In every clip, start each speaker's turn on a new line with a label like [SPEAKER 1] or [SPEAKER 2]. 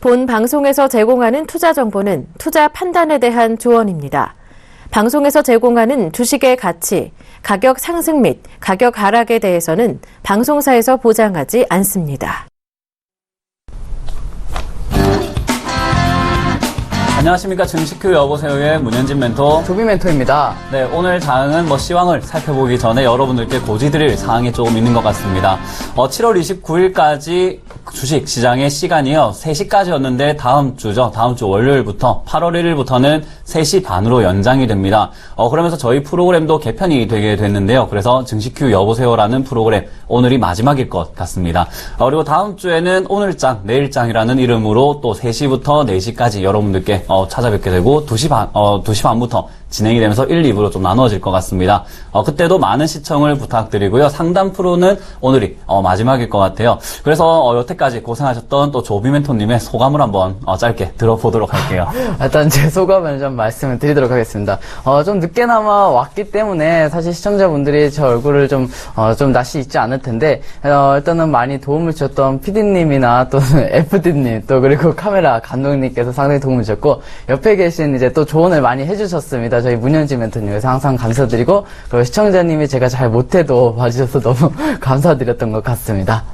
[SPEAKER 1] 본 방송에서 제공하는 투자 정보는 투자 판단에 대한 조언입니다. 방송에서 제공하는 주식의 가치, 가격 상승 및 가격 하락에 대해서는 방송사에서 보장하지 않습니다.
[SPEAKER 2] 안녕하십니까. 증시큐 여보세요의 문현진 멘토,
[SPEAKER 3] 조비 멘토입니다.
[SPEAKER 2] 네, 오늘 장은 시황을 살펴보기 전에 여러분들께 고지드릴 사항이 조금 있는 것 같습니다. 7월 29일까지 주식 시장의 시간이요, 3시까지였는데 다음 주죠. 다음 주 월요일부터 8월 1일부터는 3시 반으로 연장이 됩니다. 그러면서 저희 프로그램도 개편이 되게 됐는데요. 그래서 증시큐 여보세요라는 프로그램 오늘이 마지막일 것 같습니다. 그리고 다음 주에는 오늘장, 내일장이라는 이름으로 또 3시부터 4시까지 여러분들께 찾아뵙게 되고 2시 반부터 진행이 되면서 1, 2부로 좀 나눠질 것 같습니다. 그때도 많은 시청을 부탁드리고요. 상담 프로는 오늘이 마지막일 것 같아요. 그래서 여태까지 고생하셨던 또 조비 멘토님의 소감을 한번 짧게 들어보도록 할게요.
[SPEAKER 3] 일단 제 소감을 좀 말씀을 드리도록 하겠습니다. 좀 늦게나마 왔기 때문에 사실 시청자분들이 제 얼굴을 좀 낯이 있지 않을 텐데, 일단은 많이 도움을 주셨던 PD님이나 또 FD님, 또 그리고 카메라 감독님께서 상당히 도움을 주셨고, 옆에 계신 이제 또 조언을 많이 해주셨습니다. 저희 문현진 멘토님께서 항상 감사드리고, 그리고 시청자님이 제가 잘 못해도 봐주셔서 너무 감사드렸던 것 같습니다.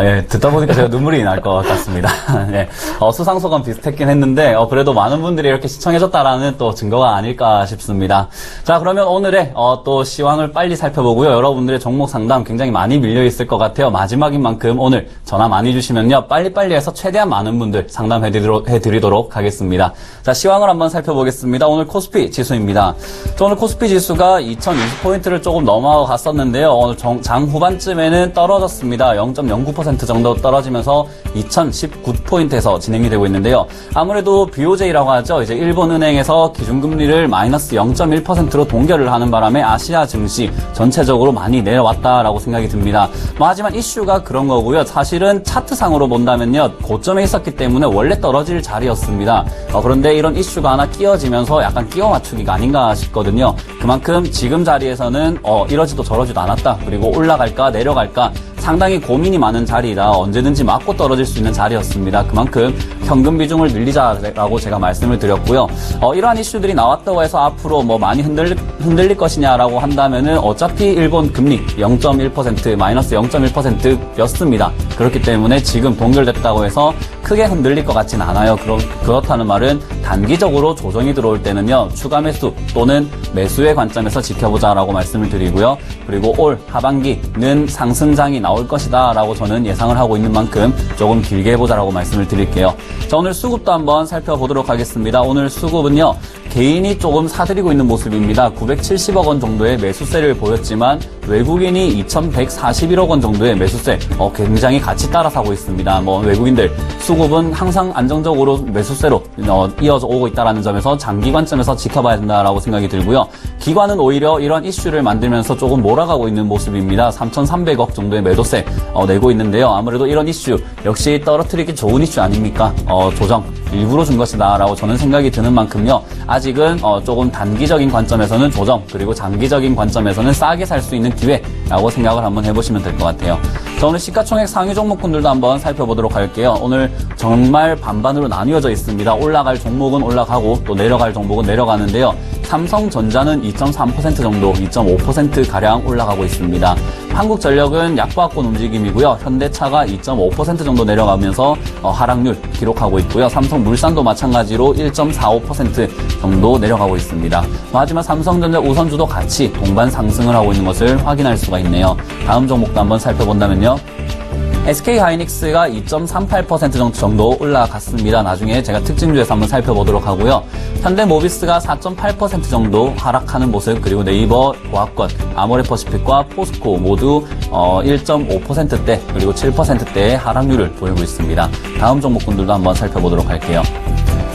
[SPEAKER 2] 예, 듣다 보니까 제가 눈물이 날 것 같습니다. 예, 수상소감 비슷했긴 했는데, 그래도 많은 분들이 이렇게 시청해줬다라는 또 증거가 아닐까 싶습니다. 자, 그러면 오늘의, 또 시황을 빨리 살펴보고요. 여러분들의 종목 상담 굉장히 많이 밀려있을 것 같아요. 마지막인 만큼 오늘 전화 많이 주시면요, 빨리빨리 해서 최대한 많은 분들 상담해드리도록 하겠습니다. 자, 시황을 한번 살펴보겠습니다. 오늘 코스피 지수입니다. 오늘 코스피 지수가 2020포인트를 조금 넘어갔었는데요. 오늘 장 후반쯤에는 떨어졌습니다. 0.09% 정도 떨어지면서 2019포인트에서 진행이 되고 있는데요. 아무래도 BOJ라고 하죠. 이제 일본은행에서 기준금리를 마이너스 0.1%로 동결을 하는 바람에 아시아 증시 전체적으로 많이 내려왔다라고 생각이 듭니다. 하지만 이슈가 그런 거고요. 사실은 차트상으로 본다면요, 고점에 있었기 때문에 원래 떨어질 자리였습니다. 그런데 이런 이슈가 하나 끼어지면서 약간 끼워 맞추기가 아닌가 싶거든요. 그만큼 지금 자리에서는 이러지도 저러지도 않았다. 그리고 올라갈까 내려갈까 상당히 고민이 많은 자리이다. 언제든지 맞고 떨어질 수 있는 자리였습니다. 그만큼 현금 비중을 늘리자라고 제가 말씀을 드렸고요. 이러한 이슈들이 나왔다고 해서 앞으로 많이 흔들릴 것이냐라고 한다면은 어차피 일본 금리 0.1% 마이너스 0.1%였습니다. 그렇기 때문에 지금 동결됐다고 해서 크게 흔들릴 것 같진 않아요. 그렇다는 말은 단기적으로 조정이 들어올 때는요, 추가 매수 또는 매수의 관점에서 지켜보자라고 말씀을 드리고요. 그리고 올 하반기는 상승장이 나올 것이다 라고 저는 예상을 하고 있는 만큼 조금 길게 해보자라고 말씀을 드릴게요. 자, 오늘 수급도 한번 살펴보도록 하겠습니다. 오늘 수급은요, 개인이 조금 사들이고 있는 모습입니다. 970억 원 정도의 매수세를 보였지만 외국인이 2141억 원 정도의 매수세 굉장히 같이 따라 사고 있습니다. 외국인들 수급은 항상 안정적으로 매수세로 이어져 오고 있다는 점에서 장기 관점에서 지켜봐야 된다라고 생각이 들고요. 기관은 오히려 이런 이슈를 만들면서 조금 몰아가고 있는 모습입니다. 3,300억 정도의 매도세 내고 있는데요. 아무래도 이런 이슈 역시 떨어뜨리기 좋은 이슈 아닙니까? 조정 일부러 준 것이다 라고 저는 생각이 드는 만큼요, 아직은 조금 단기적인 관점에서는 조정, 그리고 장기적인 관점에서는 싸게 살 수 있는 기회라고 생각을 한번 해보시면 될 것 같아요. 자, 오늘 시가총액 상위 종목군들도 한번 살펴보도록 할게요. 오늘 정말 반반으로 나뉘어져 있습니다. 올라갈 종목은 올라가고 또 내려갈 종목은 내려가는데요. 삼성전자는 2.3% 정도, 2.5%가량 올라가고 있습니다. 한국전력은 약보합권 움직임이고요. 현대차가 2.5% 정도 내려가면서 하락률 기록하고 있고요. 삼성물산도 마찬가지로 1.45% 정도 내려가고 있습니다. 하지만 삼성전자 우선주도 같이 동반 상승을 하고 있는 것을 확인할 수가 있네요. 다음 종목도 한번 살펴본다면요. SK하이닉스가 2.38% 정도 올라갔습니다. 나중에 제가 특징주에서 한번 살펴보도록 하고요. 현대모비스가 4.8% 정도 하락하는 모습, 그리고 네이버, 보합권, 아모레퍼시픽과 포스코 모두 1.5%대 그리고 7%대의 하락률을 보이고 있습니다. 다음 종목군들도 한번 살펴보도록 할게요.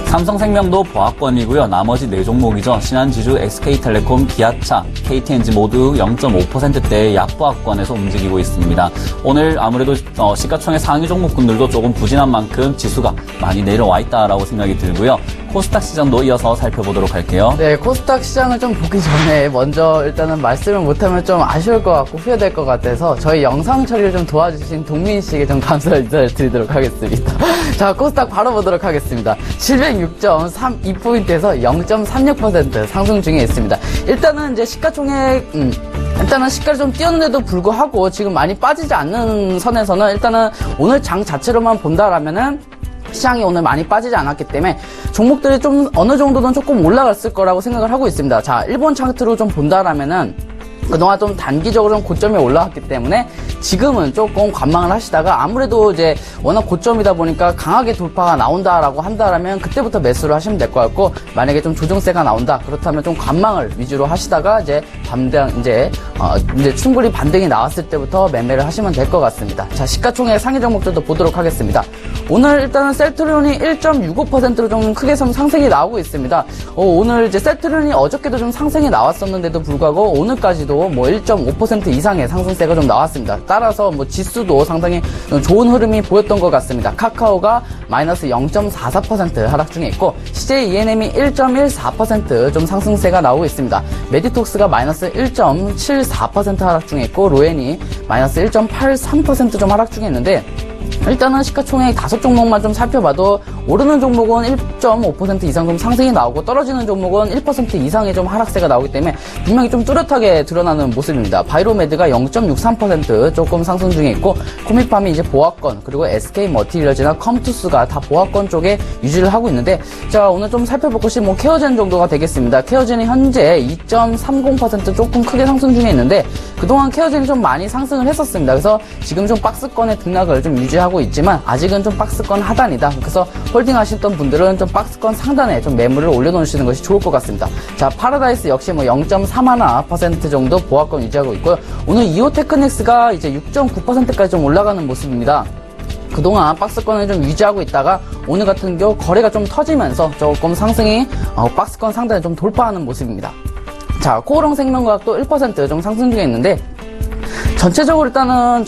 [SPEAKER 2] 삼성생명도 보합권이고요. 나머지 4종목이죠. 신한지주, SK텔레콤, 기아차, KTNG 모두 0.5%대의 약보합권에서 움직이고 있습니다. 오늘 아무래도 시가총액 상위 종목군들도 조금 부진한 만큼 지수가 많이 내려와 있다라고 생각이 들고요. 코스닥 시장도 이어서 살펴보도록 할게요.
[SPEAKER 3] 네, 코스닥 시장을 좀 보기 전에 먼저 일단은 말씀을 못하면 좀 아쉬울 것 같고 후회될 것 같아서 저희 영상 처리를 좀 도와주신 동민 씨에게 좀 감사를 인사를 드리도록 하겠습니다. 자, 코스닥 바로 보도록 하겠습니다. 706.32포인트에서 0.36% 상승 중에 있습니다. 일단은 이제 시가총액, 일단은 시가를 좀 뛰었는데도 불구하고 지금 많이 빠지지 않는 선에서는 일단은 오늘 장 자체로만 본다라면은 시장이 오늘 많이 빠지지 않았기 때문에 종목들이 좀 어느 정도는 조금 올라갔을 거라고 생각을 하고 있습니다. 자, 일본 차트로 좀 본다라면은 그동안 좀 단기적으로 좀 고점에 올라왔기 때문에 지금은 조금 관망을 하시다가 아무래도 이제 워낙 고점이다 보니까 강하게 돌파가 나온다라고 한다라면 그때부터 매수를 하시면 될 것 같고, 만약에 좀 조정세가 나온다 그렇다면 좀 관망을 위주로 하시다가 이제 이제 충분히 반등이 나왔을 때부터 매매를 하시면 될 것 같습니다. 자, 시가총액 상위 종목들도 보도록 하겠습니다. 오늘 일단은 셀트리온이 1.65%로 좀 크게 좀 상승이 나오고 있습니다. 오늘 이제 셀트리온이 어저께도 좀 상승이 나왔었는데도 불구하고 오늘까지도 뭐 1.5% 이상의 상승세가 좀 나왔습니다. 따라서 뭐 지수도 상당히 좋은 흐름이 보였던 것 같습니다. 카카오가 마이너스 0.44% 하락 중에 있고, CJ ENM이 1.14% 좀 상승세가 나오고 있습니다. 메디톡스가 마이너스 1.74% 하락 중에 있고, 로엔이 마이너스 1.83% 좀 하락 중에 있는데, 일단은 시가총액 5종목만 좀 살펴봐도 오르는 종목은 1.5% 이상 좀 상승이 나오고 떨어지는 종목은 1% 이상의 좀 하락세가 나오기 때문에 분명히 좀 뚜렷하게 드러나는 모습입니다. 바이로메드가 0.63% 조금 상승 중에 있고, 코미팜이 이제 보합권, 그리고 SK 머티리얼즈나 컴투스가 다 보합권 쪽에 유지를 하고 있는데, 자, 오늘 좀 살펴볼 것이 뭐 케어젠 정도가 되겠습니다. 케어젠이 현재 2.30% 조금 크게 상승 중에 있는데, 그동안 케어젠이 좀 많이 상승을 했었습니다. 그래서 지금 좀 박스권의 등락을 좀 유지하고 있지만 아직은 좀 박스권 하단이다. 그래서 홀딩 하셨던 분들은 좀 박스권 상단에 좀 매물을 올려놓으시는 것이 좋을 것 같습니다. 자, 파라다이스 역시 뭐 0.31% 정도 보합권 유지하고 있고요. 오늘 이오테크닉스가 이제 6.9%까지 좀 올라가는 모습입니다. 그동안 박스권을 좀 유지하고 있다가 오늘 같은 경우 거래가 좀 터지면서 조금 상승이 박스권 상단에 좀 돌파하는 모습입니다. 자, 코오롱 생명과학도 1% 좀 상승 중에 있는데, 전체적으로 일단은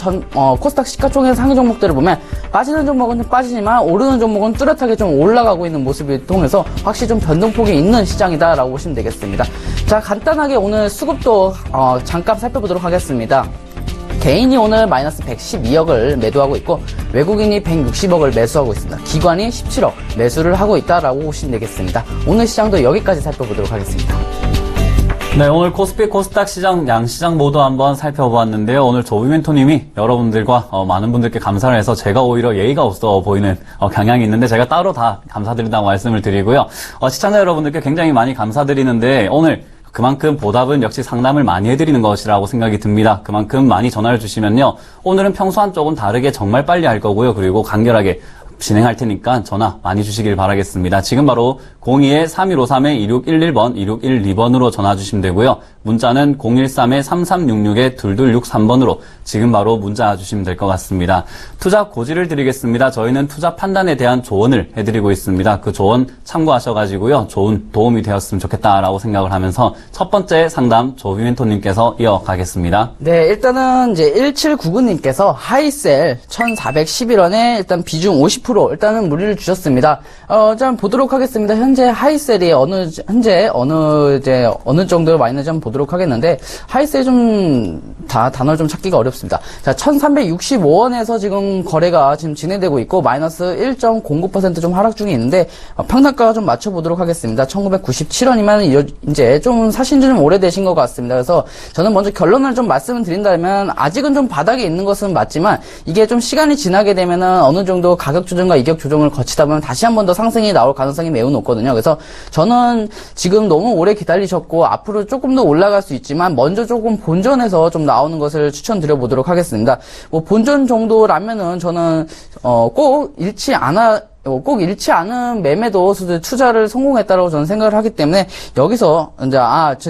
[SPEAKER 3] 코스닥 시가총액 상위 종목들을 보면 빠지는 종목은 좀 빠지지만 오르는 종목은 뚜렷하게 좀 올라가고 있는 모습을 통해서 확실히 좀 변동폭이 있는 시장이다라고 보시면 되겠습니다. 자, 간단하게 오늘 수급도 잠깐 살펴보도록 하겠습니다. 개인이 오늘 마이너스 112억을 매도하고 있고, 외국인이 160억을 매수하고 있습니다. 기관이 17억 매수를 하고 있다라고 보시면 되겠습니다. 오늘 시장도 여기까지 살펴보도록 하겠습니다.
[SPEAKER 2] 네, 오늘 코스피 코스닥 시장 양시장 모두 한번 살펴보았는데요. 오늘 조비멘토님이 여러분들과 많은 분들께 감사를 해서 제가 오히려 예의가 없어 보이는 경향이 있는데 제가 따로 다 감사드린다고 말씀을 드리고요. 시청자 여러분들께 굉장히 많이 감사드리는데 오늘 그만큼 보답은 역시 상담을 많이 해드리는 것이라고 생각이 듭니다. 그만큼 많이 전화를 주시면요, 오늘은 평소와는 조금 다르게 정말 빨리 할 거고요. 그리고 간결하게 진행할 테니까 전화 많이 주시길 바라겠습니다. 지금 바로 02-3153-2611번, 2612번으로 전화 주시면 되고요. 문자는 013-3366-2263번으로 지금 바로 문자 주시면 될 것 같습니다. 투자 고지를 드리겠습니다. 저희는 투자 판단에 대한 조언을 해드리고 있습니다. 그 조언 참고하셔가지고요, 좋은 도움이 되었으면 좋겠다라고 생각을 하면서 첫 번째 상담 조비멘토님께서 이어가겠습니다.
[SPEAKER 3] 네, 일단은 이제 1799님께서 하이셀 1411원에 일단 비중 50% 일단은 무리를 주셨습니다. 좀 보도록 하겠습니다. 현재 하이셀이 어느 정도로 많이 있는지 한번 보도록 하겠는데, 하이셀이 좀 단어를 좀 찾기가 어렵습니다. 자, 1365원에서 지금 거래가 지금 진행되고 있고, 마이너스 1.09% 좀 하락 중에 있는데, 평단가가 좀 맞춰보도록 하겠습니다. 1997원이면 이제 좀 사신 지 좀 오래되신 것 같습니다. 그래서 저는 먼저 결론을 좀 말씀을 드린다면, 아직은 좀 바닥에 있는 것은 맞지만, 이게 좀 시간이 지나게 되면은 어느 정도 가격 조정과 이격 조정을 거치다 보면 다시 한 번 더 상승이 나올 가능성이 매우 높거든요. 그래서 저는 지금 너무 오래 기다리셨고 앞으로 조금 더 올라갈 수 있지만 먼저 조금 본전에서 좀 나오는 것을 추천드려 보도록 하겠습니다. 뭐 본전 정도라면은 저는 꼭 잃지 않은 매매도 투자를 성공했다고 저는 생각을 하기 때문에 여기서 이제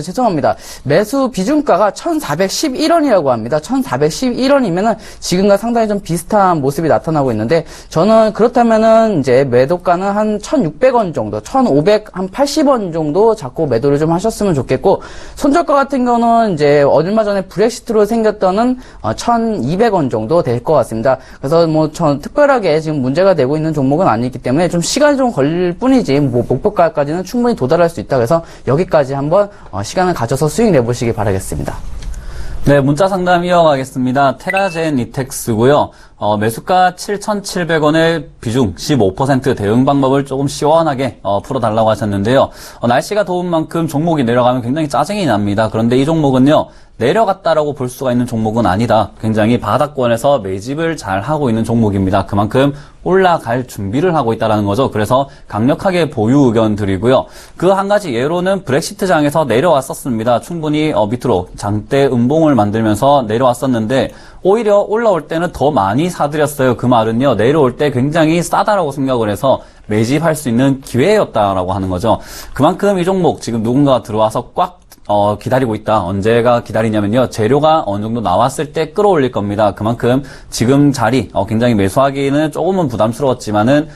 [SPEAKER 3] 죄송합니다. 매수 비중가가 1411원이라고 합니다. 1411원이면은 지금과 상당히 좀 비슷한 모습이 나타나고 있는데, 저는 그렇다면은 이제 매도가는 한 1600원 정도, 1580원 정도 잡고 매도를 좀 하셨으면 좋겠고, 손절가 같은 경우는 이제 얼마 전에 브렉시트로 생겼던 1200원 정도 될 것 같습니다. 그래서 뭐 전 특별하게 지금 문제가 되고 있는 종목은 많이 있기 때문에 좀 시간이 좀 걸릴 뿐이지 뭐 목표가까지는 충분히 도달할 수 있다. 그래서 여기까지 한번 시간을 가져서 수익 내보시기 바라겠습니다.
[SPEAKER 2] 네, 문자 상담 이어가겠습니다. 테라젠 리텍스고요. 매수가 7,700원의 비중 15% 대응 방법을 조금 시원하게 풀어달라고 하셨는데요. 날씨가 더운 만큼 종목이 내려가면 굉장히 짜증이 납니다. 그런데 이 종목은요. 내려갔다라고 볼 수가 있는 종목은 아니다. 굉장히 바닥권에서 매집을 잘 하고 있는 종목입니다. 그만큼 올라갈 준비를 하고 있다는 거죠. 그래서 강력하게 보유 의견 드리고요. 그 한 가지 예로는 브렉시트장에서 내려왔었습니다. 충분히 밑으로 장대 음봉을 만들면서 내려왔었는데 오히려 올라올 때는 더 많이 사드렸어요. 그 말은요. 내려올 때 굉장히 싸다라고 생각을 해서 매집할 수 있는 기회였다라고 하는 거죠. 그만큼 이 종목 지금 누군가가 들어와서 꽉 기다리고 있다. 언제가 기다리냐면요. 재료가 어느 정도 나왔을 때 끌어올릴 겁니다. 그만큼 지금 자리 굉장히 매수하기는 조금은 부담스러웠지만은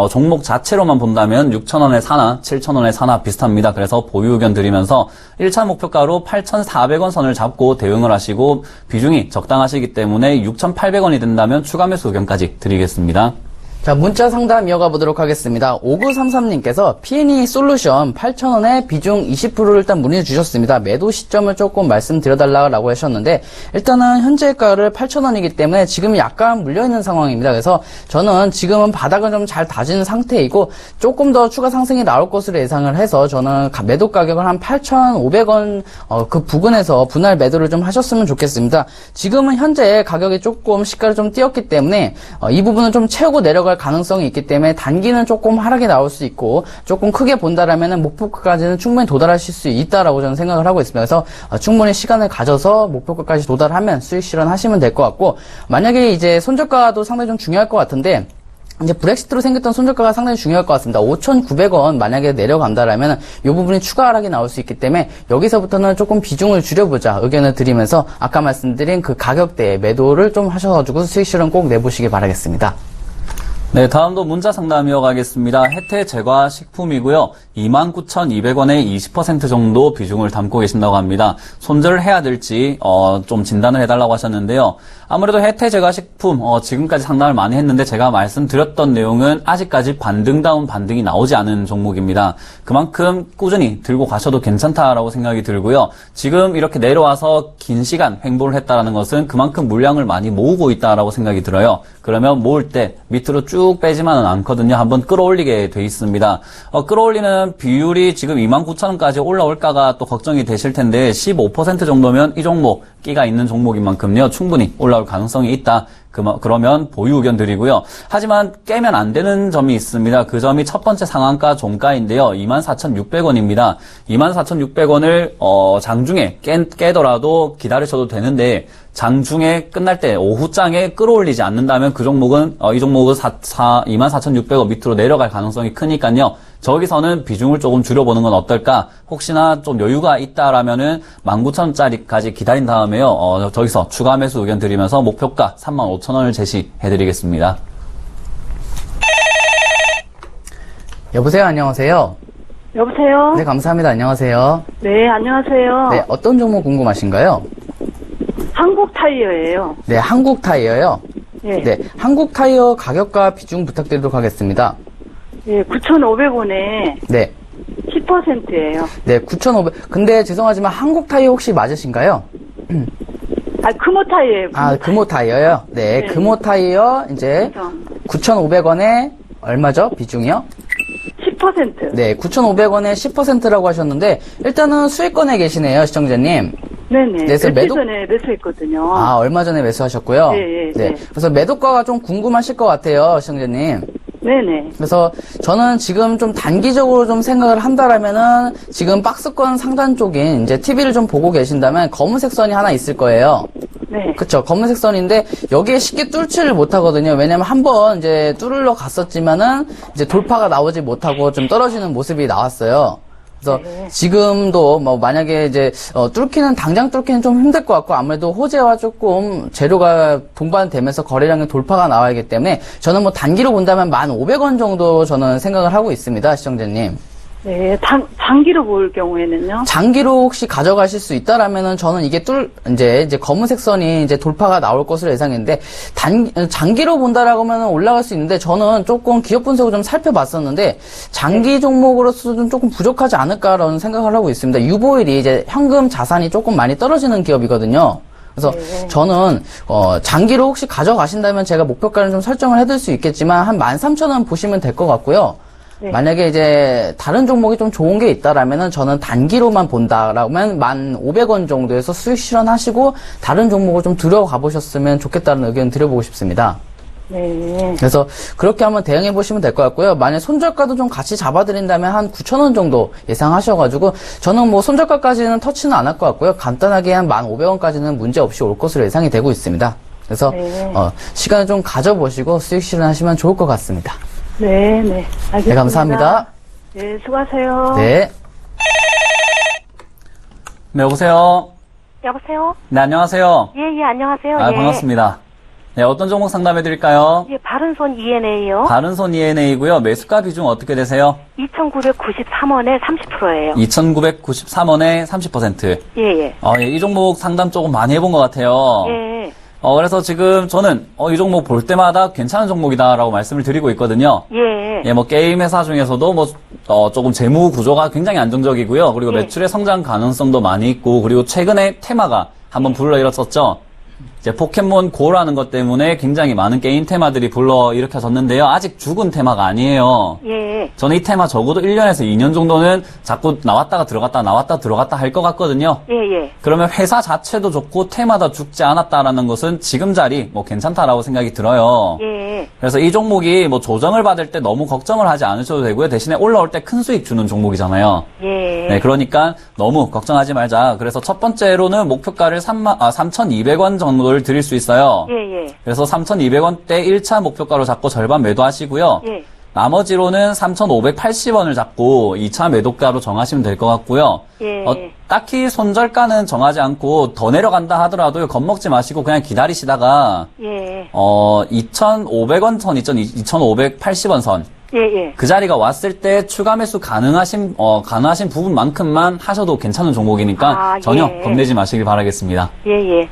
[SPEAKER 2] 종목 자체로만 본다면 6,000원에 사나 7,000원에 사나 비슷합니다. 그래서 보유 의견 드리면서 1차 목표가로 8,400원 선을 잡고 대응을 하시고 비중이 적당하시기 때문에 6,800원이 된다면 추가 매수 의견까지 드리겠습니다.
[SPEAKER 3] 자, 문자 상담 이어가 보도록 하겠습니다. 5933님께서 P&E 솔루션 8,000원에 비중 20%를 일단 문의 주셨습니다. 매도 시점을 조금 말씀드려달라고 하셨는데, 일단은 현재가를 8,000원이기 때문에 지금 약간 물려있는 상황입니다. 그래서 저는 지금은 바닥을 좀 잘 다진 상태이고, 조금 더 추가 상승이 나올 것으로 예상을 해서 저는 매도 가격을 한 8,500원, 그 부근에서 분할 매도를 좀 하셨으면 좋겠습니다. 지금은 현재 가격이 조금 시가를 좀 뛰었기 때문에, 이 부분은 좀 채우고 내려갈 가능성이 있기 때문에 단기는 조금 하락이 나올 수 있고 조금 크게 본다라면 목표가까지는 충분히 도달하실 수 있다라고 저는 생각을 하고 있습니다. 그래서 충분히 시간을 가져서 목표가까지 도달하면 수익 실현하시면 될 것 같고, 만약에 이제 손절가도 상당히 좀 중요할 것 같은데 이제 브렉시트로 생겼던 손절가가 상당히 중요할 것 같습니다. 5,900원 만약에 내려간다라면 이 부분이 추가 하락이 나올 수 있기 때문에 여기서부터는 조금 비중을 줄여보자 의견을 드리면서 아까 말씀드린 그 가격대에 매도를 좀 하셔가지고 수익 실현 꼭 내보시기 바라겠습니다.
[SPEAKER 2] 네, 다음도 문자 상담 이어가겠습니다. 혜태 제과 식품이고요. 29,200원에 20% 정도 비중을 담고 계신다고 합니다. 손절을 해야 될지 좀 진단을 해달라고 하셨는데요. 아무래도 혜태 제과 식품 지금까지 상담을 많이 했는데 제가 말씀드렸던 내용은 아직까지 반등다운 반등이 나오지 않은 종목입니다. 그만큼 꾸준히 들고 가셔도 괜찮다라고 생각이 들고요. 지금 이렇게 내려와서 긴 시간 횡보를 했다라는 것은 그만큼 물량을 많이 모으고 있다라고 생각이 들어요. 그러면 모을 때 밑으로 쭉 빼지만은 않거든요. 한번 끌어올리게 돼 있습니다. 끌어올리는 비율이 지금 29,000원까지 올라올까가 또 걱정이 되실 텐데 15% 정도면 이 종목 끼가 있는 종목인 만큼요. 충분히 올라올 가능성이 있다. 그러면 보유 의견 드리고요. 하지만 깨면 안 되는 점이 있습니다. 그 점이 첫 번째 상한가 종가인데요. 24,600원입니다. 24,600원을 장중에 깨더라도 기다리셔도 되는데 장중에 끝날 때 오후장에 끌어올리지 않는다면 그 종목은 이 종목은 24,600원 밑으로 내려갈 가능성이 크니까요. 저기서는 비중을 조금 줄여보는 건 어떨까? 혹시나 좀 여유가 있다라면은 19,000원짜리까지 기다린 다음에요. 저기서 추가 매수 의견 드리면서 목표가 35,000원을 제시해드리겠습니다.
[SPEAKER 3] 여보세요, 안녕하세요.
[SPEAKER 4] 여보세요?
[SPEAKER 3] 네, 감사합니다. 안녕하세요.
[SPEAKER 4] 네, 안녕하세요.
[SPEAKER 3] 네, 어떤 종목 궁금하신가요?
[SPEAKER 4] 한국 타이어예요.
[SPEAKER 3] 네, 한국 타이어요.
[SPEAKER 4] 예.
[SPEAKER 3] 네, 한국 타이어 가격과 비중 부탁드리도록 하겠습니다.
[SPEAKER 4] 예, 9,500원에
[SPEAKER 3] 네.
[SPEAKER 4] 10%예요.
[SPEAKER 3] 네, 9,500. 근데 죄송하지만 한국 타이어 혹시 맞으신가요?
[SPEAKER 4] 금호 타이어예요.
[SPEAKER 3] 아, 금호 타이어요? 네,
[SPEAKER 4] 네.
[SPEAKER 3] 금호 타이어 이제 9,500원에 얼마죠? 비중이요?
[SPEAKER 4] 10%.
[SPEAKER 3] 네, 9,500원에 10%라고 하셨는데 일단은 수익권에 계시네요, 시청자님.
[SPEAKER 4] 네네.
[SPEAKER 3] 그래서
[SPEAKER 4] 며칠
[SPEAKER 3] 매도-
[SPEAKER 4] 전에 매수했거든요.
[SPEAKER 3] 아, 얼마 전에 매수하셨고요.
[SPEAKER 4] 네, 네,
[SPEAKER 3] 네.
[SPEAKER 4] 네.
[SPEAKER 3] 그래서 매도가가 좀 궁금하실 것 같아요, 시청자님.
[SPEAKER 4] 네네.
[SPEAKER 3] 그래서 저는 지금 좀 단기적으로 좀 생각을 한다라면은 지금 박스권 상단 쪽인 이제 TV를 좀 보고 계신다면 검은색 선이 하나 있을 거예요.
[SPEAKER 4] 네.
[SPEAKER 3] 그쵸. 검은색 선인데 여기에 쉽게 뚫지를 못하거든요. 왜냐면 한번 이제 뚫으러 갔었지만은 이제 돌파가 나오지 못하고 좀 떨어지는 모습이 나왔어요. 그래서
[SPEAKER 4] 네.
[SPEAKER 3] 지금도 뭐 만약에 이제 당장 뚫기는 좀 힘들 것 같고 아무래도 호재와 조금 재료가 동반되면서 거래량의 돌파가 나와야 하기 때문에 저는 뭐 단기로 본다면 1,500원 정도 저는 생각을 하고 있습니다, 시청자님.
[SPEAKER 4] 네, 장기로 볼 경우에는요?
[SPEAKER 3] 장기로 혹시 가져가실 수 있다라면은 저는 이게 이제 검은색 선이 이제 돌파가 나올 것으로 예상했는데, 장기로 본다라고 하면 올라갈 수 있는데, 저는 조금 기업 분석을 좀 살펴봤었는데, 장기 종목으로서는 조금 부족하지 않을까라는 생각을 하고 있습니다. 유보율이 이제 현금 자산이 조금 많이 떨어지는 기업이거든요. 그래서 저는 장기로 혹시 가져가신다면 제가 목표가를 좀 설정을 해둘 수 있겠지만 한 13,000원 보시면 될 것 같고요.
[SPEAKER 4] 네.
[SPEAKER 3] 만약에 이제 다른 종목이 좀 좋은 게 있다라면은 저는 단기로만 본다라면 1,500원 정도에서 수익 실현하시고 다른 종목을 좀 들어가 보셨으면 좋겠다는 의견 드려보고 싶습니다.
[SPEAKER 4] 네.
[SPEAKER 3] 그래서 그렇게 한번 대응해 보시면 될 것 같고요. 만약 손절가도 좀 같이 잡아드린다면 한 9,000원 정도 예상하셔가지고 저는 뭐 손절가까지는 터치는 안 할 것 같고요. 간단하게 한 1,500원까지는 문제 없이 올 것으로 예상이 되고 있습니다. 그래서
[SPEAKER 4] 네.
[SPEAKER 3] 시간을 좀 가져보시고 수익 실현하시면 좋을 것 같습니다.
[SPEAKER 4] 네, 네. 알겠습니다.
[SPEAKER 3] 네, 감사합니다.
[SPEAKER 4] 네, 수고하세요.
[SPEAKER 3] 네.
[SPEAKER 2] 네, 여보세요.
[SPEAKER 5] 여보세요?
[SPEAKER 2] 네, 안녕하세요.
[SPEAKER 5] 예, 안녕하세요.
[SPEAKER 2] 아,
[SPEAKER 5] 예.
[SPEAKER 2] 반갑습니다. 네, 어떤 종목 상담해 드릴까요?
[SPEAKER 5] 예, 바른손 ENA요.
[SPEAKER 2] 바른손 ENA고요. 매수가 비중 어떻게 되세요?
[SPEAKER 5] 2,993원에 30%예요.
[SPEAKER 2] 2,993원에 30%.
[SPEAKER 5] 예.
[SPEAKER 2] 예, 이 종목 상담 조금 많이 해본 것 같아요.
[SPEAKER 5] 예.
[SPEAKER 2] 그래서 지금 저는 이 종목 볼 때마다 괜찮은 종목이다라고 말씀을 드리고 있거든요.
[SPEAKER 5] 예.
[SPEAKER 2] 예, 뭐 게임 회사 중에서도 뭐 조금 재무 구조가 굉장히 안정적이고요. 그리고
[SPEAKER 5] 예.
[SPEAKER 2] 매출의 성장 가능성도 많이 있고, 그리고 최근에 테마가 한번 불러일으켰었죠. 이제 포켓몬 고라는 것 때문에 굉장히 많은 게임 테마들이 불러일으켜졌는데요. 아직 죽은 테마가 아니에요.
[SPEAKER 5] 예.
[SPEAKER 2] 저는 이 테마 적어도 1년에서 2년 정도는 자꾸 나왔다가 들어갔다 할 것 같거든요.
[SPEAKER 5] 예.
[SPEAKER 2] 그러면 회사 자체도 좋고 테마도 죽지 않았다라는 것은 지금 자리 뭐 괜찮다라고 생각이 들어요.
[SPEAKER 5] 예.
[SPEAKER 2] 그래서 이 종목이 뭐 조정을 받을 때 너무 걱정을 하지 않으셔도 되고요. 대신에 올라올 때 큰 수익 주는 종목이잖아요.
[SPEAKER 5] 예.
[SPEAKER 2] 네, 그러니까 너무 걱정하지 말자. 그래서 첫 번째로는 목표가를 3,200원 정도를 드릴 수 있어요.
[SPEAKER 5] 예.
[SPEAKER 2] 그래서 3,200원대 1차 목표가로 잡고 절반 매도하시고요.
[SPEAKER 5] 예.
[SPEAKER 2] 나머지로는 3,580원을 잡고 2차 매도가로 정하시면 될 것 같고요.
[SPEAKER 5] 예.
[SPEAKER 2] 딱히 손절가는 정하지 않고 더 내려간다 하더라도 겁먹지 마시고 그냥 기다리시다가
[SPEAKER 5] 예.
[SPEAKER 2] 2,500원 선 있죠? 2,580원 선.
[SPEAKER 5] 예.
[SPEAKER 2] 그 자리가 왔을 때 추가 매수 가능하신 부분만큼만 하셔도 괜찮은 종목이니까 전혀
[SPEAKER 5] 예.
[SPEAKER 2] 겁내지 마시길 바라겠습니다.
[SPEAKER 5] 예.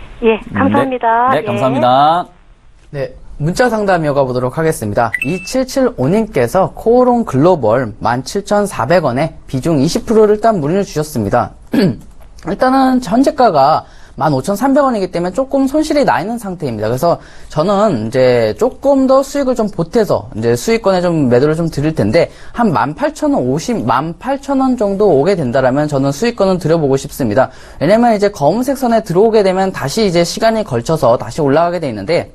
[SPEAKER 5] 감사합니다.
[SPEAKER 2] 네, 감사합니다.
[SPEAKER 3] 네. 문자 상담 이어가 보도록 하겠습니다. 2775님께서 코오롱 글로벌 17,400원에 비중 20%를 일단 문의를 주셨습니다. 일단은 현재가가 15,300원이기 때문에 조금 손실이 나 있는 상태입니다. 그래서 저는 이제 조금 더 수익을 좀 보태서 이제 수익권에 좀 매도를 좀 드릴 텐데 한 18,000원 정도 오게 된다라면 저는 수익권은 드려보고 싶습니다. 왜냐면 이제 검은색 선에 들어오게 되면 다시 이제 시간이 걸쳐서 다시 올라가게 돼 있는데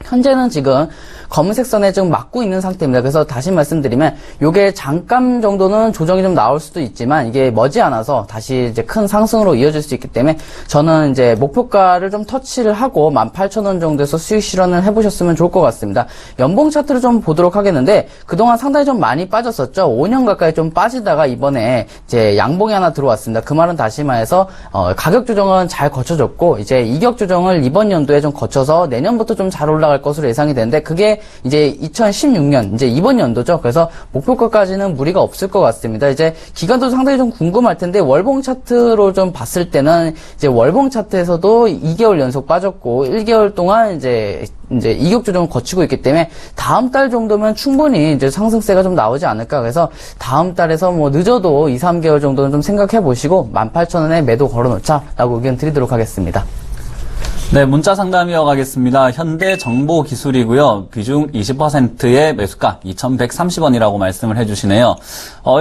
[SPEAKER 3] 현재는 지금 검은색 선에 지금 막고 있는 상태입니다. 그래서 다시 말씀드리면 요게 잠깐 정도는 조정이 좀 나올 수도 있지만 이게 머지않아서 다시 이제 큰 상승으로 이어질 수 있기 때문에 저는 이제 목표가를 좀 터치를 하고 18,000원 정도에서 수익 실현을 해보셨으면 좋을 것 같습니다. 연봉 차트를 좀 보도록 하겠는데 그동안 상당히 좀 많이 빠졌었죠. 5년 가까이 좀 빠지다가 이번에 이제 양봉이 하나 들어왔습니다. 그 말은 다시 말해서 가격 조정은 잘 거쳐졌고 이제 이격 조정을 이번 연도에 좀 거쳐서 내년부터 좀 잘 올라갈 것으로 예상이 되는데 그게 이제 2016년 이제 이번 연도죠. 그래서 목표가까지는 무리가 없을 것 같습니다. 이제 기간도 상당히 좀 궁금할 텐데 월봉 차트로 좀 봤을 때는 이제 월봉 차트에서도 2개월 연속 빠졌고 1개월 동안 이제 이격 조정을 거치고 있기 때문에 다음 달 정도면 충분히 이제 상승세가 좀 나오지 않을까. 그래서 다음 달에서 뭐 늦어도 2, 3개월 정도는 좀 생각해 보시고 18,000원에 매도 걸어놓자라고 의견 드리도록 하겠습니다.
[SPEAKER 2] 네, 문자 상담 이어가겠습니다. 현대정보기술이고요. 비중 20%의 매수가 2,130원이라고 말씀을 해주시네요.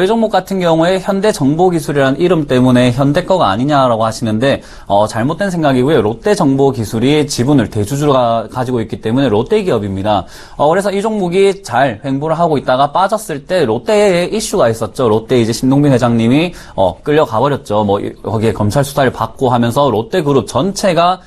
[SPEAKER 2] 이 종목 같은 경우에 현대정보기술이라는 이름 때문에 현대 거가 아니냐라고 하시는데 잘못된 생각이고요. 롯데정보기술이 지분을 대주주가 가지고 있기 때문에 롯데기업입니다. 그래서 이 종목이 잘 횡보를 하고 있다가 빠졌을 때 롯데에 이슈가 있었죠. 롯데 이제 신동빈 회장님이 끌려가 버렸죠. 뭐 거기에 검찰 수사를 받고 하면서 롯데그룹 전체가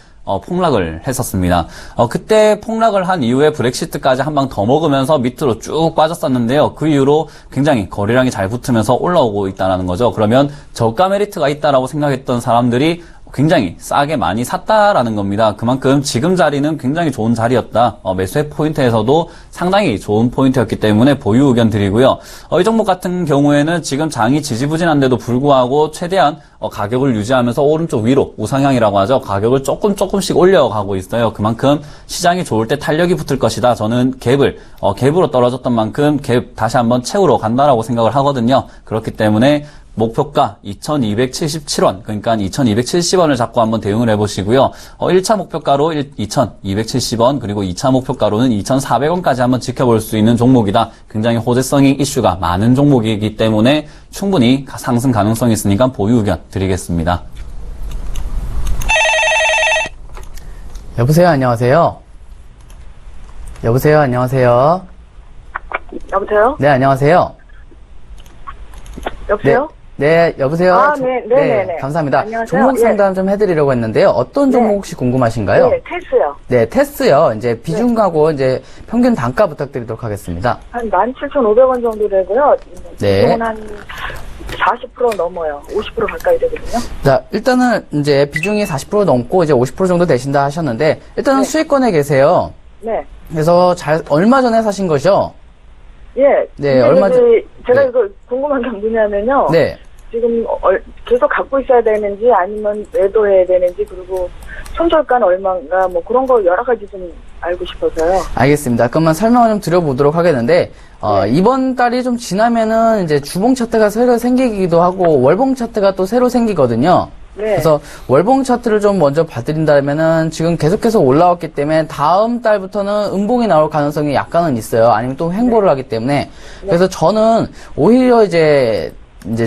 [SPEAKER 2] 폭락을 했었습니다. 그때 폭락을 한 이후에 브렉시트까지 한 방 더 먹으면서 밑으로 쭉 빠졌었는데요. 그 이후로 굉장히 거래량이 잘 붙으면서 올라오고 있다는 거죠. 그러면 저가 메리트가 있다라고 생각했던 사람들이 굉장히 싸게 많이 샀다라는 겁니다. 그만큼 지금 자리는 굉장히 좋은 자리였다. 매수의 포인트에서도 상당히 좋은 포인트였기 때문에 보유 의견 드리고요. 이 종목 같은 경우에는 지금 장이 지지부진한데도 불구하고 최대한 가격을 유지하면서 오른쪽 위로 우상향이라고 하죠. 가격을 조금씩 올려가고 있어요. 그만큼 시장이 좋을 때 탄력이 붙을 것이다. 저는 갭으로 떨어졌던 만큼 갭 다시 한번 채우러 간다라고 생각을 하거든요. 그렇기 때문에 목표가 2,277원, 그러니까 2,270원을 잡고 한번 대응을 해보시고요. 1차 목표가로 2,270원, 그리고 2차 목표가로는 2,400원까지 한번 지켜볼 수 있는 종목이다. 굉장히 호재성이 이슈가 많은 종목이기 때문에 충분히 상승 가능성이 있으니까 보유 의견 드리겠습니다.
[SPEAKER 3] 여보세요, 안녕하세요. 여보세요, 안녕하세요.
[SPEAKER 4] 여보세요?
[SPEAKER 3] 네, 안녕하세요.
[SPEAKER 4] 여보세요?
[SPEAKER 3] 네, 여보세요.
[SPEAKER 4] 아, 네.
[SPEAKER 3] 감사합니다.
[SPEAKER 4] 안녕하세요.
[SPEAKER 3] 종목 상담 좀 해드리려고 했는데요. 어떤 종목
[SPEAKER 4] 네.
[SPEAKER 3] 혹시 궁금하신가요?
[SPEAKER 4] 네, 테스요.
[SPEAKER 3] 네, 테스요. 이제 비중하고 이제 평균 단가 부탁드리도록 하겠습니다.
[SPEAKER 4] 한 17,500원 정도 되고요.
[SPEAKER 3] 네.
[SPEAKER 4] 지금은 한 40% 넘어요. 50% 가까이 되거든요.
[SPEAKER 3] 자, 일단은 이제 비중이 40% 넘고 이제 50% 정도 되신다 하셨는데, 일단은
[SPEAKER 4] 네.
[SPEAKER 3] 수익권에 계세요.
[SPEAKER 4] 네.
[SPEAKER 3] 그래서 얼마 전에 사신 거죠?
[SPEAKER 4] 예.
[SPEAKER 3] 네,
[SPEAKER 4] 근데
[SPEAKER 3] 얼마
[SPEAKER 4] 제가
[SPEAKER 3] 네.
[SPEAKER 4] 이거 궁금한 게 뭐냐면요.
[SPEAKER 3] 네.
[SPEAKER 4] 지금 계속 갖고 있어야 되는지 아니면 매도해야 되는지 그리고 손절가는 얼마인가 뭐 그런 거 여러 가지 좀 알고 싶어서요.
[SPEAKER 3] 알겠습니다. 그러면 설명을 좀 드려보도록 하겠는데,
[SPEAKER 4] 네.
[SPEAKER 3] 이번 달이 좀 지나면은 이제 주봉 차트가 새로 생기기도 하고, 월봉 차트가 또 새로 생기거든요.
[SPEAKER 4] 네.
[SPEAKER 3] 그래서 월봉 차트를 좀 먼저 봐드린다면은 지금 계속해서 올라왔기 때문에 다음 달부터는 음봉이 나올 가능성이 약간은 있어요. 아니면 또 횡보를 하기 때문에. 그래서 저는 오히려 이제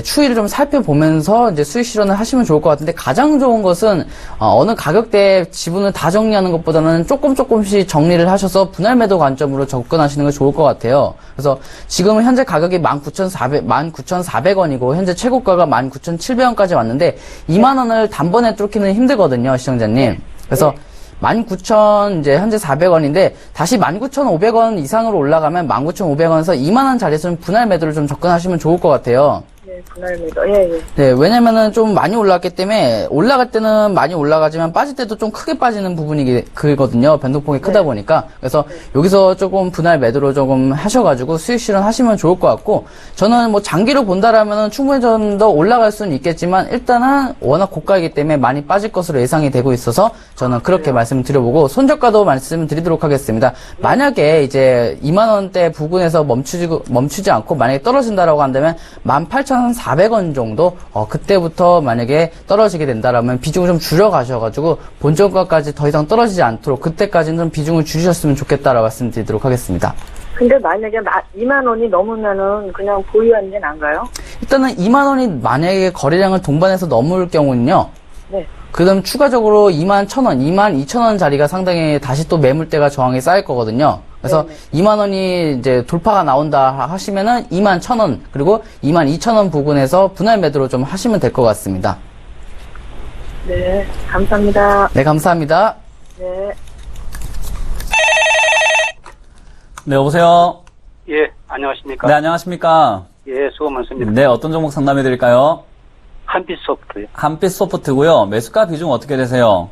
[SPEAKER 3] 추이를 좀 살펴보면서 이제 수익 실현을 하시면 좋을 것 같은데, 가장 좋은 것은 어느 가격대에 지분을 다 정리하는 것보다는 조금씩 정리를 하셔서 분할 매도 관점으로 접근하시는 게 좋을 것 같아요. 그래서 지금은 현재 가격이 19,400원이고 현재 최고가가 19,700원까지 왔는데 2만 원을 단번에 뚫기는 힘들거든요, 시청자님. 그래서 19,000 이제 현재 400원인데 다시 19,500원 이상으로 올라가면 19,500원에서 2만 원 자리에서 좀 분할 매도를 좀 접근하시면 좋을 것 같아요.
[SPEAKER 4] 네, 분할 매도. 예.
[SPEAKER 3] 네, 왜냐면은 좀 많이 올라갔기 때문에 올라갈 때는 많이 올라가지만 빠질 때도 좀 크게 빠지는 부분이 그거든요. 변동폭이 크다 보니까. 그래서 여기서 조금 분할 매도로 조금 하셔가지고 수익 실현하시면 좋을 것 같고, 저는 뭐 장기로 본다라면은 충분히 좀 더 올라갈 수는 있겠지만 일단은 워낙 고가이기 때문에 많이 빠질 것으로 예상이 되고 있어서 저는 그렇게 말씀을 드려보고, 손절가도 말씀을 드리도록 하겠습니다. 만약에 이제 2만 원대 부근에서 멈추지 않고 만약에 떨어진다라고 한다면 18,400원 정도 그때부터 만약에 떨어지게 된다라면 비중을 좀 줄여 가셔가지고 본전가까지 더 이상 떨어지지 않도록 그때까지는 좀 비중을 줄이셨으면 좋겠다라고 말씀드리도록 하겠습니다.
[SPEAKER 4] 근데 만약에 2만 원이 넘으면은 그냥 보유하는 게 나은가요?
[SPEAKER 3] 일단은 2만 원이 만약에 거래량을 동반해서 넘을 경우는요.
[SPEAKER 4] 네.
[SPEAKER 3] 그 다음 추가적으로 21,000원, 22,000원 자리가 상당히 다시 또 매물대가 저항이 쌓일 거거든요. 그래서
[SPEAKER 4] 네네.
[SPEAKER 3] 2만 원이 이제 돌파가 나온다 하시면은 21,000원, 그리고 22,000원 부근에서 분할 매도로 좀 하시면 될 것 같습니다.
[SPEAKER 4] 네. 감사합니다.
[SPEAKER 3] 네, 감사합니다.
[SPEAKER 4] 네.
[SPEAKER 2] 네, 여보세요.
[SPEAKER 6] 예, 안녕하십니까?
[SPEAKER 2] 네, 안녕하십니까.
[SPEAKER 6] 예, 수고 많습니다.
[SPEAKER 2] 네, 어떤 종목 상담해 드릴까요?
[SPEAKER 6] 한빛소프트요.
[SPEAKER 2] 한빛 소프트고요. 매수가 비중 어떻게 되세요?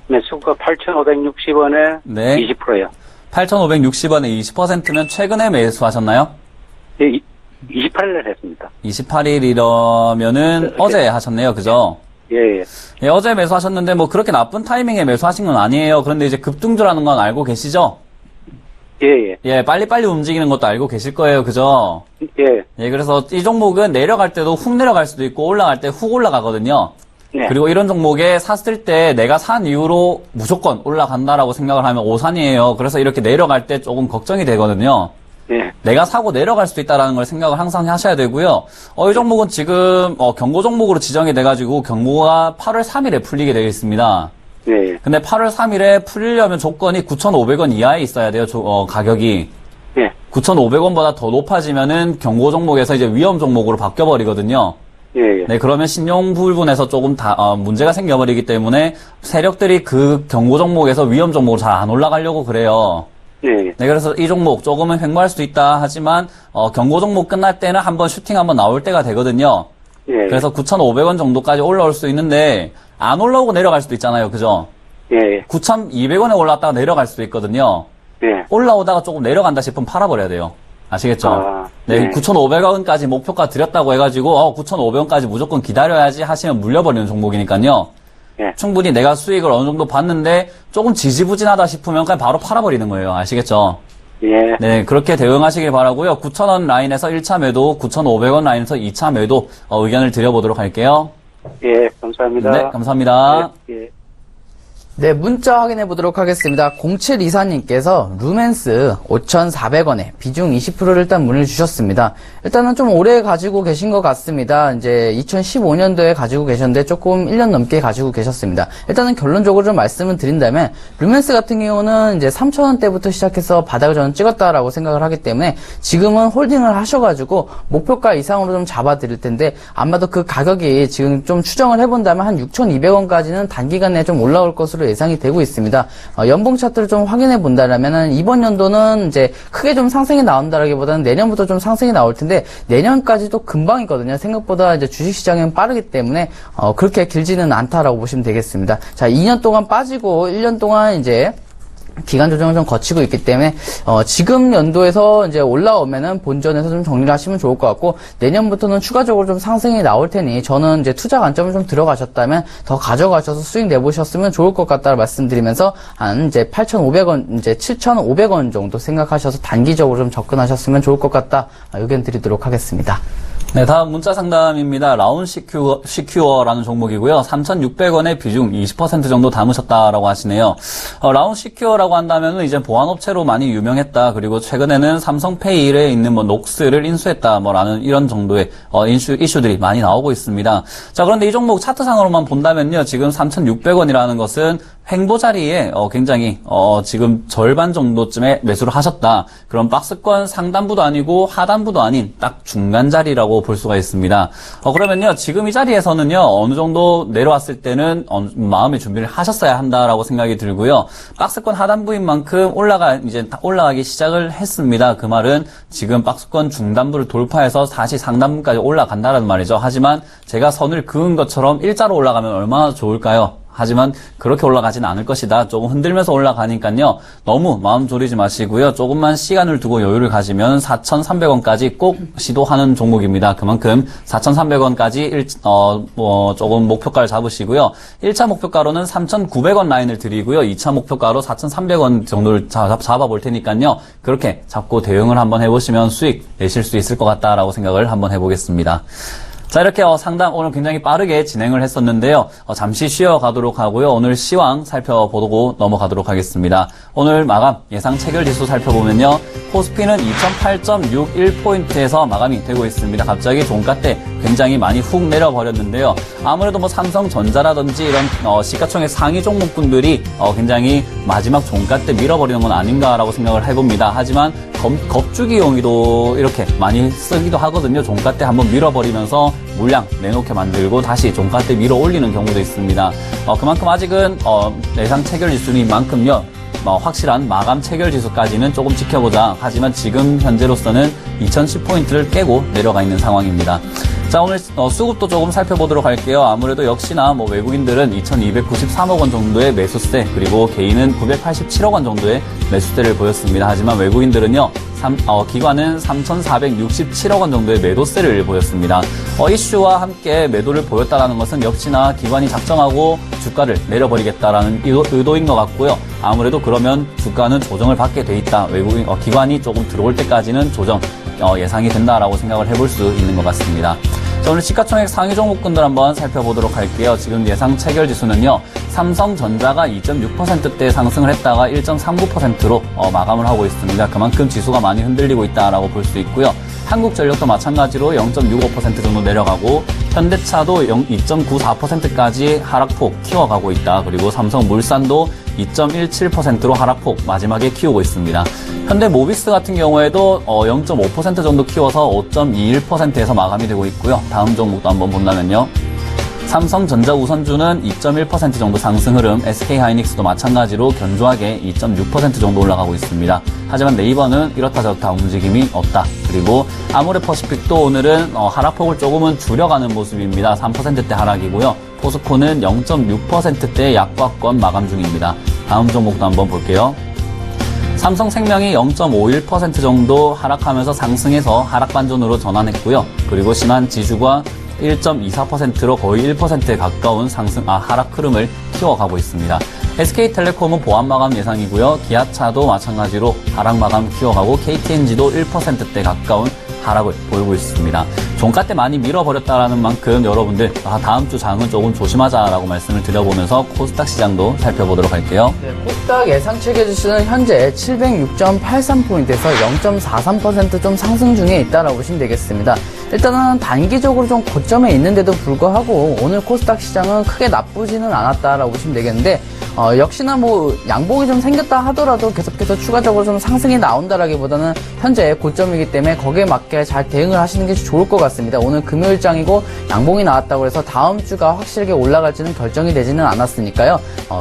[SPEAKER 6] 매수가 8,560원에
[SPEAKER 2] 네.
[SPEAKER 6] 20%예요.
[SPEAKER 2] 8,560원에 20%면 최근에 매수하셨나요?
[SPEAKER 6] 예, 28일에 했습니다.
[SPEAKER 2] 28일이라면은 어제 하셨네요. 그죠?
[SPEAKER 6] 예, 예.
[SPEAKER 2] 예, 어제 매수하셨는데 뭐 그렇게 나쁜 타이밍에 매수하신 건 아니에요. 그런데 이제 급등주라는 건 알고 계시죠?
[SPEAKER 6] 예, 예.
[SPEAKER 2] 예, 빨리빨리 움직이는 것도 알고 계실 거예요. 그죠?
[SPEAKER 6] 예,
[SPEAKER 2] 예, 그래서 이 종목은 내려갈 때도 훅 내려갈 수도 있고 올라갈 때 훅 올라가거든요.
[SPEAKER 6] 네.
[SPEAKER 2] 그리고 이런 종목에 샀을 때 내가 산 이후로 무조건 올라간다라고 생각을 하면 오산이에요. 그래서 이렇게 내려갈 때 조금 걱정이 되거든요.
[SPEAKER 6] 예.
[SPEAKER 2] 내가 사고 내려갈 수도 있다라는 걸 생각을 항상 하셔야 되고요. 이 종목은 지금 경고 종목으로 지정이 돼가지고 경고가 8월 3일에 풀리게 되어 있습니다.
[SPEAKER 6] 예,
[SPEAKER 2] 근데 8월 3일에 풀리려면 조건이 9,500원 이하에 있어야 돼요. 가격이.
[SPEAKER 6] 예.
[SPEAKER 2] 9,500원보다 더 높아지면은 경고 종목에서 이제 위험 종목으로 바뀌어버리거든요.
[SPEAKER 6] 예, 예.
[SPEAKER 2] 네, 그러면 신용 부분에서 조금 문제가 생겨버리기 때문에 세력들이 그 경고 종목에서 위험 종목으로 잘 안 올라가려고 그래요.
[SPEAKER 6] 예, 예.
[SPEAKER 2] 네, 그래서 이 종목 조금은 횡보할 수도 있다 하지만, 경고 종목 끝날 때는 한번 슈팅 한번 나올 때가 되거든요.
[SPEAKER 6] 예.
[SPEAKER 2] 그래서 9,500원 정도까지 올라올 수 있는데, 안 올라오고 내려갈 수도 있잖아요. 그죠?
[SPEAKER 6] 예,
[SPEAKER 2] 9,200원에 올랐다가 내려갈 수도 있거든요.
[SPEAKER 6] 예.
[SPEAKER 2] 올라오다가 조금 내려간다 싶으면 팔아버려야 돼요. 아시겠죠?
[SPEAKER 6] 아,
[SPEAKER 2] 네,
[SPEAKER 6] 네.
[SPEAKER 2] 9,500원까지 목표가 드렸다고 해가지고, 9,500원까지 무조건 기다려야지 하시면 물려버리는 종목이니까요.
[SPEAKER 6] 예.
[SPEAKER 2] 충분히 내가 수익을 어느 정도 봤는데, 조금 지지부진하다 싶으면 그냥 바로 팔아버리는 거예요. 아시겠죠?
[SPEAKER 6] 예.
[SPEAKER 2] 네, 그렇게 대응하시길 바라고요. 9,000원 라인에서 1차 매도, 9,500원 라인에서 2차 매도, 의견을 드려보도록 할게요.
[SPEAKER 6] 예, 감사합니다.
[SPEAKER 2] 네, 감사합니다.
[SPEAKER 6] 예.
[SPEAKER 3] 네, 문자 확인해 보도록 하겠습니다. 0724님께서 루멘스 5,400원에 비중 20%를 일단 문을 주셨습니다. 일단은 좀 오래 가지고 계신 것 같습니다. 이제 2015년도에 가지고 계셨는데 조금 1년 넘게 가지고 계셨습니다. 일단은 결론적으로 좀 말씀을 드린다면 루멘스 같은 경우는 이제 3,000원대부터 시작해서 바닥을 저는 찍었다라고 생각을 하기 때문에 지금은 홀딩을 하셔가지고 목표가 이상으로 좀 잡아드릴 텐데 아마도 그 가격이 지금 좀 추정을 해본다면 한 6,200원까지는 단기간에 좀 올라올 것으로 예상이 되고 있습니다. 연봉 차트를 좀 확인해 본다라면은 이번 연도는 이제 크게 좀 상승이 나온다라기보다는 내년부터 좀 상승이 나올 텐데 내년까지도 금방이거든요. 생각보다 이제 주식시장은 빠르기 때문에 그렇게 길지는 않다라고 보시면 되겠습니다. 자, 2년 동안 빠지고 1년 동안 이제 기간 조정을 좀 거치고 있기 때문에 지금 연도에서 이제 올라오면은 본전에서 좀 정리를 하시면 좋을 것 같고 내년부터는 추가적으로 좀 상승이 나올 테니 저는 이제 투자 관점을 좀 들어가셨다면 더 가져가셔서 수익 내보셨으면 좋을 것 같다고 말씀드리면서 한 이제 8,500원 이제 7,500원 정도 생각하셔서 단기적으로 좀 접근하셨으면 좋을 것 같다 의견 드리도록 하겠습니다.
[SPEAKER 2] 네, 다음 문자 상담입니다. 라운 시큐어라는 종목이고요. 3,600원의 비중 20% 정도 담으셨다라고 하시네요. 라운 시큐어라고 한다면은 이제 보안업체로 많이 유명했다. 그리고 최근에는 삼성페이에 있는 뭐 녹스를 인수했다. 라는 이런 정도의 이슈들이 많이 나오고 있습니다. 자, 그런데 이 종목 차트상으로만 본다면요. 지금 3,600원이라는 것은 횡보 자리에 굉장히 지금 절반 정도쯤에 매수를 하셨다. 그럼 박스권 상단부도 아니고 하단부도 아닌 딱 중간 자리라고 볼 수가 있습니다. 그러면요. 지금 이 자리에서는요. 어느 정도 내려왔을 때는 마음의 준비를 하셨어야 한다라고 생각이 들고요. 박스권 하단부인 만큼 올라가기 시작을 했습니다. 그 말은 지금 박스권 중단부를 돌파해서 다시 상단부까지 올라간다는 말이죠. 하지만 제가 선을 그은 것처럼 일자로 올라가면 얼마나 좋을까요? 하지만 그렇게 올라가지는 않을 것이다. 조금 흔들면서 올라가니까요. 너무 마음 졸이지 마시고요. 조금만 시간을 두고 여유를 가지면 4,300원까지 꼭 시도하는 종목입니다. 그만큼 4,300원까지 조금 목표가를 잡으시고요. 1차 목표가로는 3,900원 라인을 드리고요. 2차 목표가로 4,300원 정도를 잡아볼 테니까요. 그렇게 잡고 대응을 한번 해보시면 수익 내실 수 있을 것 같다라고 생각을 한번 해보겠습니다. 자, 이렇게 상담 오늘 굉장히 빠르게 진행을 했었는데요. 잠시 쉬어가도록 하고요. 오늘 시황 살펴보고 넘어가도록 하겠습니다. 오늘 마감 예상 체결지수 살펴보면요. 코스피는 2008.61포인트에서 마감이 되고 있습니다. 갑자기 종가 때 굉장히 많이 훅 내려버렸는데요. 아무래도 뭐 삼성전자라든지 이런 시가총액 상위 종목군들이 굉장히 마지막 종가 때 밀어버리는 건 아닌가라고 생각을 해봅니다. 하지만 겁주기용이도 이렇게 많이 쓰기도 하거든요. 종가 때 한번 밀어버리면서 물량 내놓게 만들고 다시 종가 때 밀어 올리는 경우도 있습니다. 그만큼 아직은 예상 체결 지수인 만큼요. 확실한 마감 체결 지수까지는 조금 지켜보자. 하지만 지금 현재로서는 2010포인트를 깨고 내려가 있는 상황입니다. 자, 오늘 수급도 조금 살펴보도록 할게요. 아무래도 역시나 외국인들은 2,293억 원 정도의 매수세, 그리고 개인은 987억 원 정도의 매수세를 보였습니다. 하지만 외국인들은요, 기관은 3,467억 원 정도의 매도세를 보였습니다. 이슈와 함께 매도를 보였다는 것은 역시나 기관이 작정하고 주가를 내려버리겠다라는 의도인 것 같고요. 아무래도 그러면 주가는 조정을 받게 돼 있다. 기관이 조금 들어올 때까지는 조정 예상이 된다라고 생각을 해볼 수 있는 것 같습니다. 자, 오늘 시가총액 상위 종목군들 한번 살펴보도록 할게요. 지금 예상 체결 지수는요. 삼성전자가 2.6%대 상승을 했다가 1.39%로 마감을 하고 있습니다. 그만큼 지수가 많이 흔들리고 있다라고 볼 수 있고요. 한국전력도 마찬가지로 0.65% 정도 내려가고 현대차도 2.94%까지 하락폭 키워가고 있다. 그리고 삼성물산도 2.17%로 하락폭 마지막에 키우고 있습니다. 현대모비스 같은 경우에도 0.5% 정도 키워서 5.21%에서 마감이 되고 있고요. 다음 종목도 한번 본다면요. 삼성전자 우선주는 2.1% 정도 상승 흐름, SK하이닉스도 마찬가지로 견조하게 2.6% 정도 올라가고 있습니다. 하지만 네이버는 이렇다 저렇다 움직임이 없다. 그리고 아모레퍼시픽도 오늘은 하락폭을 조금은 줄여가는 모습입니다. 3%대 하락이고요. 포스코는 0.6%대 약과권 마감 중입니다. 다음 종목도 한번 볼게요. 삼성생명이 0.51% 정도 하락하면서 상승해서 하락 반전으로 전환했고요. 그리고 신한지주가 1.24%로 거의 1%에 가까운 하락 흐름을 키워가고 있습니다. SK텔레콤은 보합 마감 예상이고요. 기아차도 마찬가지로 하락 마감 키워가고 KTNG도 1%대 가까운 하락을 보이고 있습니다. 종가 때 많이 밀어버렸다라는 만큼 여러분들 다음 주 장은 조금 조심하자라고 말씀을 드려보면서 코스닥 시장도 살펴보도록 할게요.
[SPEAKER 3] 네, 코스닥 예상 체결지수는 현재 706.83포인트에서 0.43% 좀 상승 중에 있다라고 보시면 되겠습니다. 일단은 단기적으로 좀 고점에 있는데도 불구하고 오늘 코스닥 시장은 크게 나쁘지는 않았다라고 보시면 되겠는데 역시나 뭐 양봉이 좀 생겼다 하더라도 계속해서 추가적으로 좀 상승이 나온다라기보다는 현재 고점이기 때문에 거기에 맞게 잘 대응을 하시는 게 좋을 것 같습니다. 오늘 금요일장이고 양봉이 나왔다고 해서 다음 주가 확실하게 올라갈지는 결정이 되지는 않았으니까요.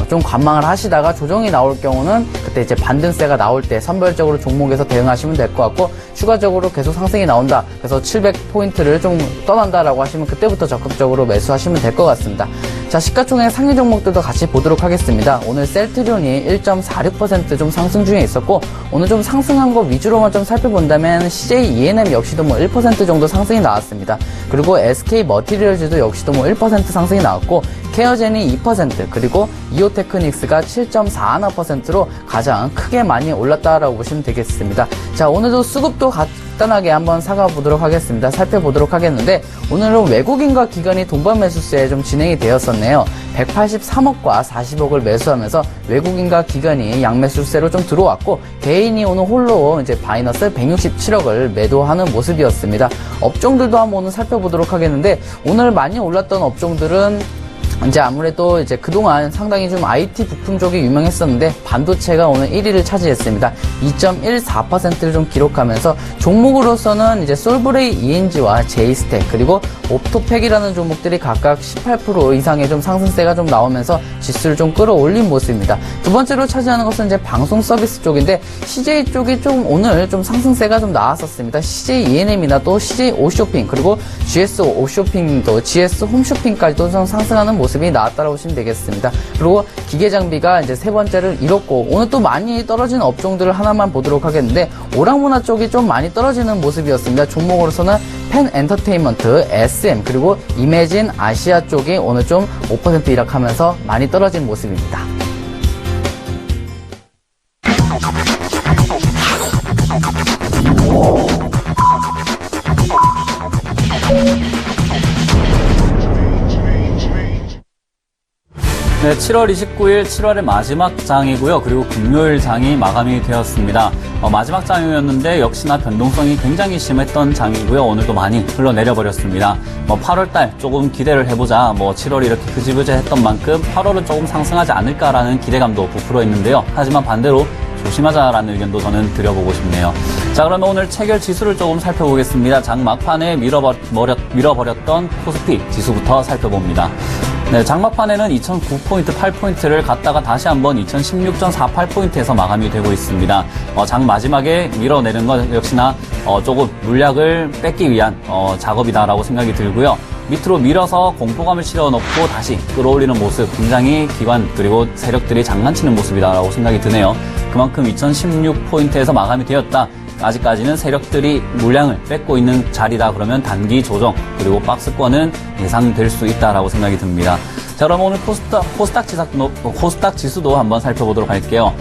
[SPEAKER 3] 좀 관망을 하시다가 조정이 나올 경우는 그때 이제 반등세가 나올 때 선별적으로 종목에서 대응하시면 될 것 같고 추가적으로 계속 상승이 나온다. 그래서 700포인트를 좀 떠난다라고 하시면 그때부터 적극적으로 매수하시면 될 것 같습니다. 자, 시가총액 상위 종목들도 같이 보도록 하겠습니다. 오늘 셀트리온이 1.46% 좀 상승 중에 있었고 오늘 좀 상승한 거 위주로만 좀 살펴본다면 CJ ENM 역시도 뭐 1% 정도 상승이 나왔습니다. 그리고 SK 머티리얼즈도 역시도 뭐 1% 상승이 나왔고 케어젠이 2% 그리고 이오테크닉스가 7.41%로 가장 크게 많이 올랐다라고 보시면 되겠습니다. 자, 오늘도 수급도 간단하게 한번 살펴보도록 하겠는데 오늘은 외국인과 기관이 동반 매수세에 좀 진행이 되었었네요. 183억과 40억을 매수하면서 외국인과 기관이 양매수세로 좀 들어왔고 개인이 오늘 홀로 이제 마이너스 167억을 매도하는 모습이었습니다. 업종들도 한번 오늘 살펴보도록 하겠는데 오늘 많이 올랐던 업종들은 이제 아무래도 이제 그동안 상당히 좀 IT 부품 쪽이 유명했었는데 반도체가 오늘 1위를 차지했습니다. 2.14%를 좀 기록하면서 종목으로서는 이제 솔브레이 ENG와 제이스텍 그리고 옵토팩이라는 종목들이 각각 18% 이상의 좀 상승세가 좀 나오면서 지수를 좀 끌어올린 모습입니다. 두 번째로 차지하는 것은 이제 방송 서비스 쪽인데 CJ 쪽이 좀 오늘 좀 상승세가 좀 나왔었습니다. CJ ENM이나 또 CJ 오쇼핑 그리고 GS 오쇼핑도 GS 홈쇼핑까지도 좀 상승하는 모습이 나왔다고 보시면 되겠습니다. 그리고 기계장비가 이제 세 번째를 잃었고 오늘 또 많이 떨어지는 업종들을 하나만 보도록 하겠는데 오락문화 쪽이 좀 많이 떨어지는 모습이었습니다. 종목으로서는 펜 엔터테인먼트, SM 그리고 이매진 아시아 쪽이 오늘 좀 5% 이락하면서 많이 떨어진 모습입니다.
[SPEAKER 2] 네, 7월 29일 7월의 마지막 장이고요. 그리고 금요일 장이 마감이 되었습니다. 마지막 장이었는데 역시나 변동성이 굉장히 심했던 장이고요. 오늘도 많이 흘러내려버렸습니다. 8월달 조금 기대를 해보자. 7월이 이렇게 흐지부지했던 만큼 8월은 조금 상승하지 않을까라는 기대감도 부풀어 있는데요. 하지만 반대로 조심하자라는 의견도 저는 드려보고 싶네요. 자, 그러면 오늘 체결 지수를 조금 살펴보겠습니다. 장 막판에 밀어버렸던 코스피 지수부터 살펴봅니다. 네, 장막판에는 2009포인트, 8포인트를 갔다가 다시 한번 2016.48포인트에서 마감이 되고 있습니다. 장 마지막에 밀어내는 건 역시나 조금 물약을 뺏기 위한 작업이다라고 생각이 들고요. 밑으로 밀어서 공포감을 실어넣고 다시 끌어올리는 모습, 굉장히 기관 그리고 세력들이 장난치는 모습이다라고 생각이 드네요. 그만큼 2016포인트에서 마감이 되었다. 아직까지는 세력들이 물량을 뺏고 있는 자리다. 그러면 단기 조정 그리고 박스권은 예상될 수 있다라고 생각이 듭니다. 자, 그럼 오늘 코스닥 지수도 한번 살펴보도록 할게요.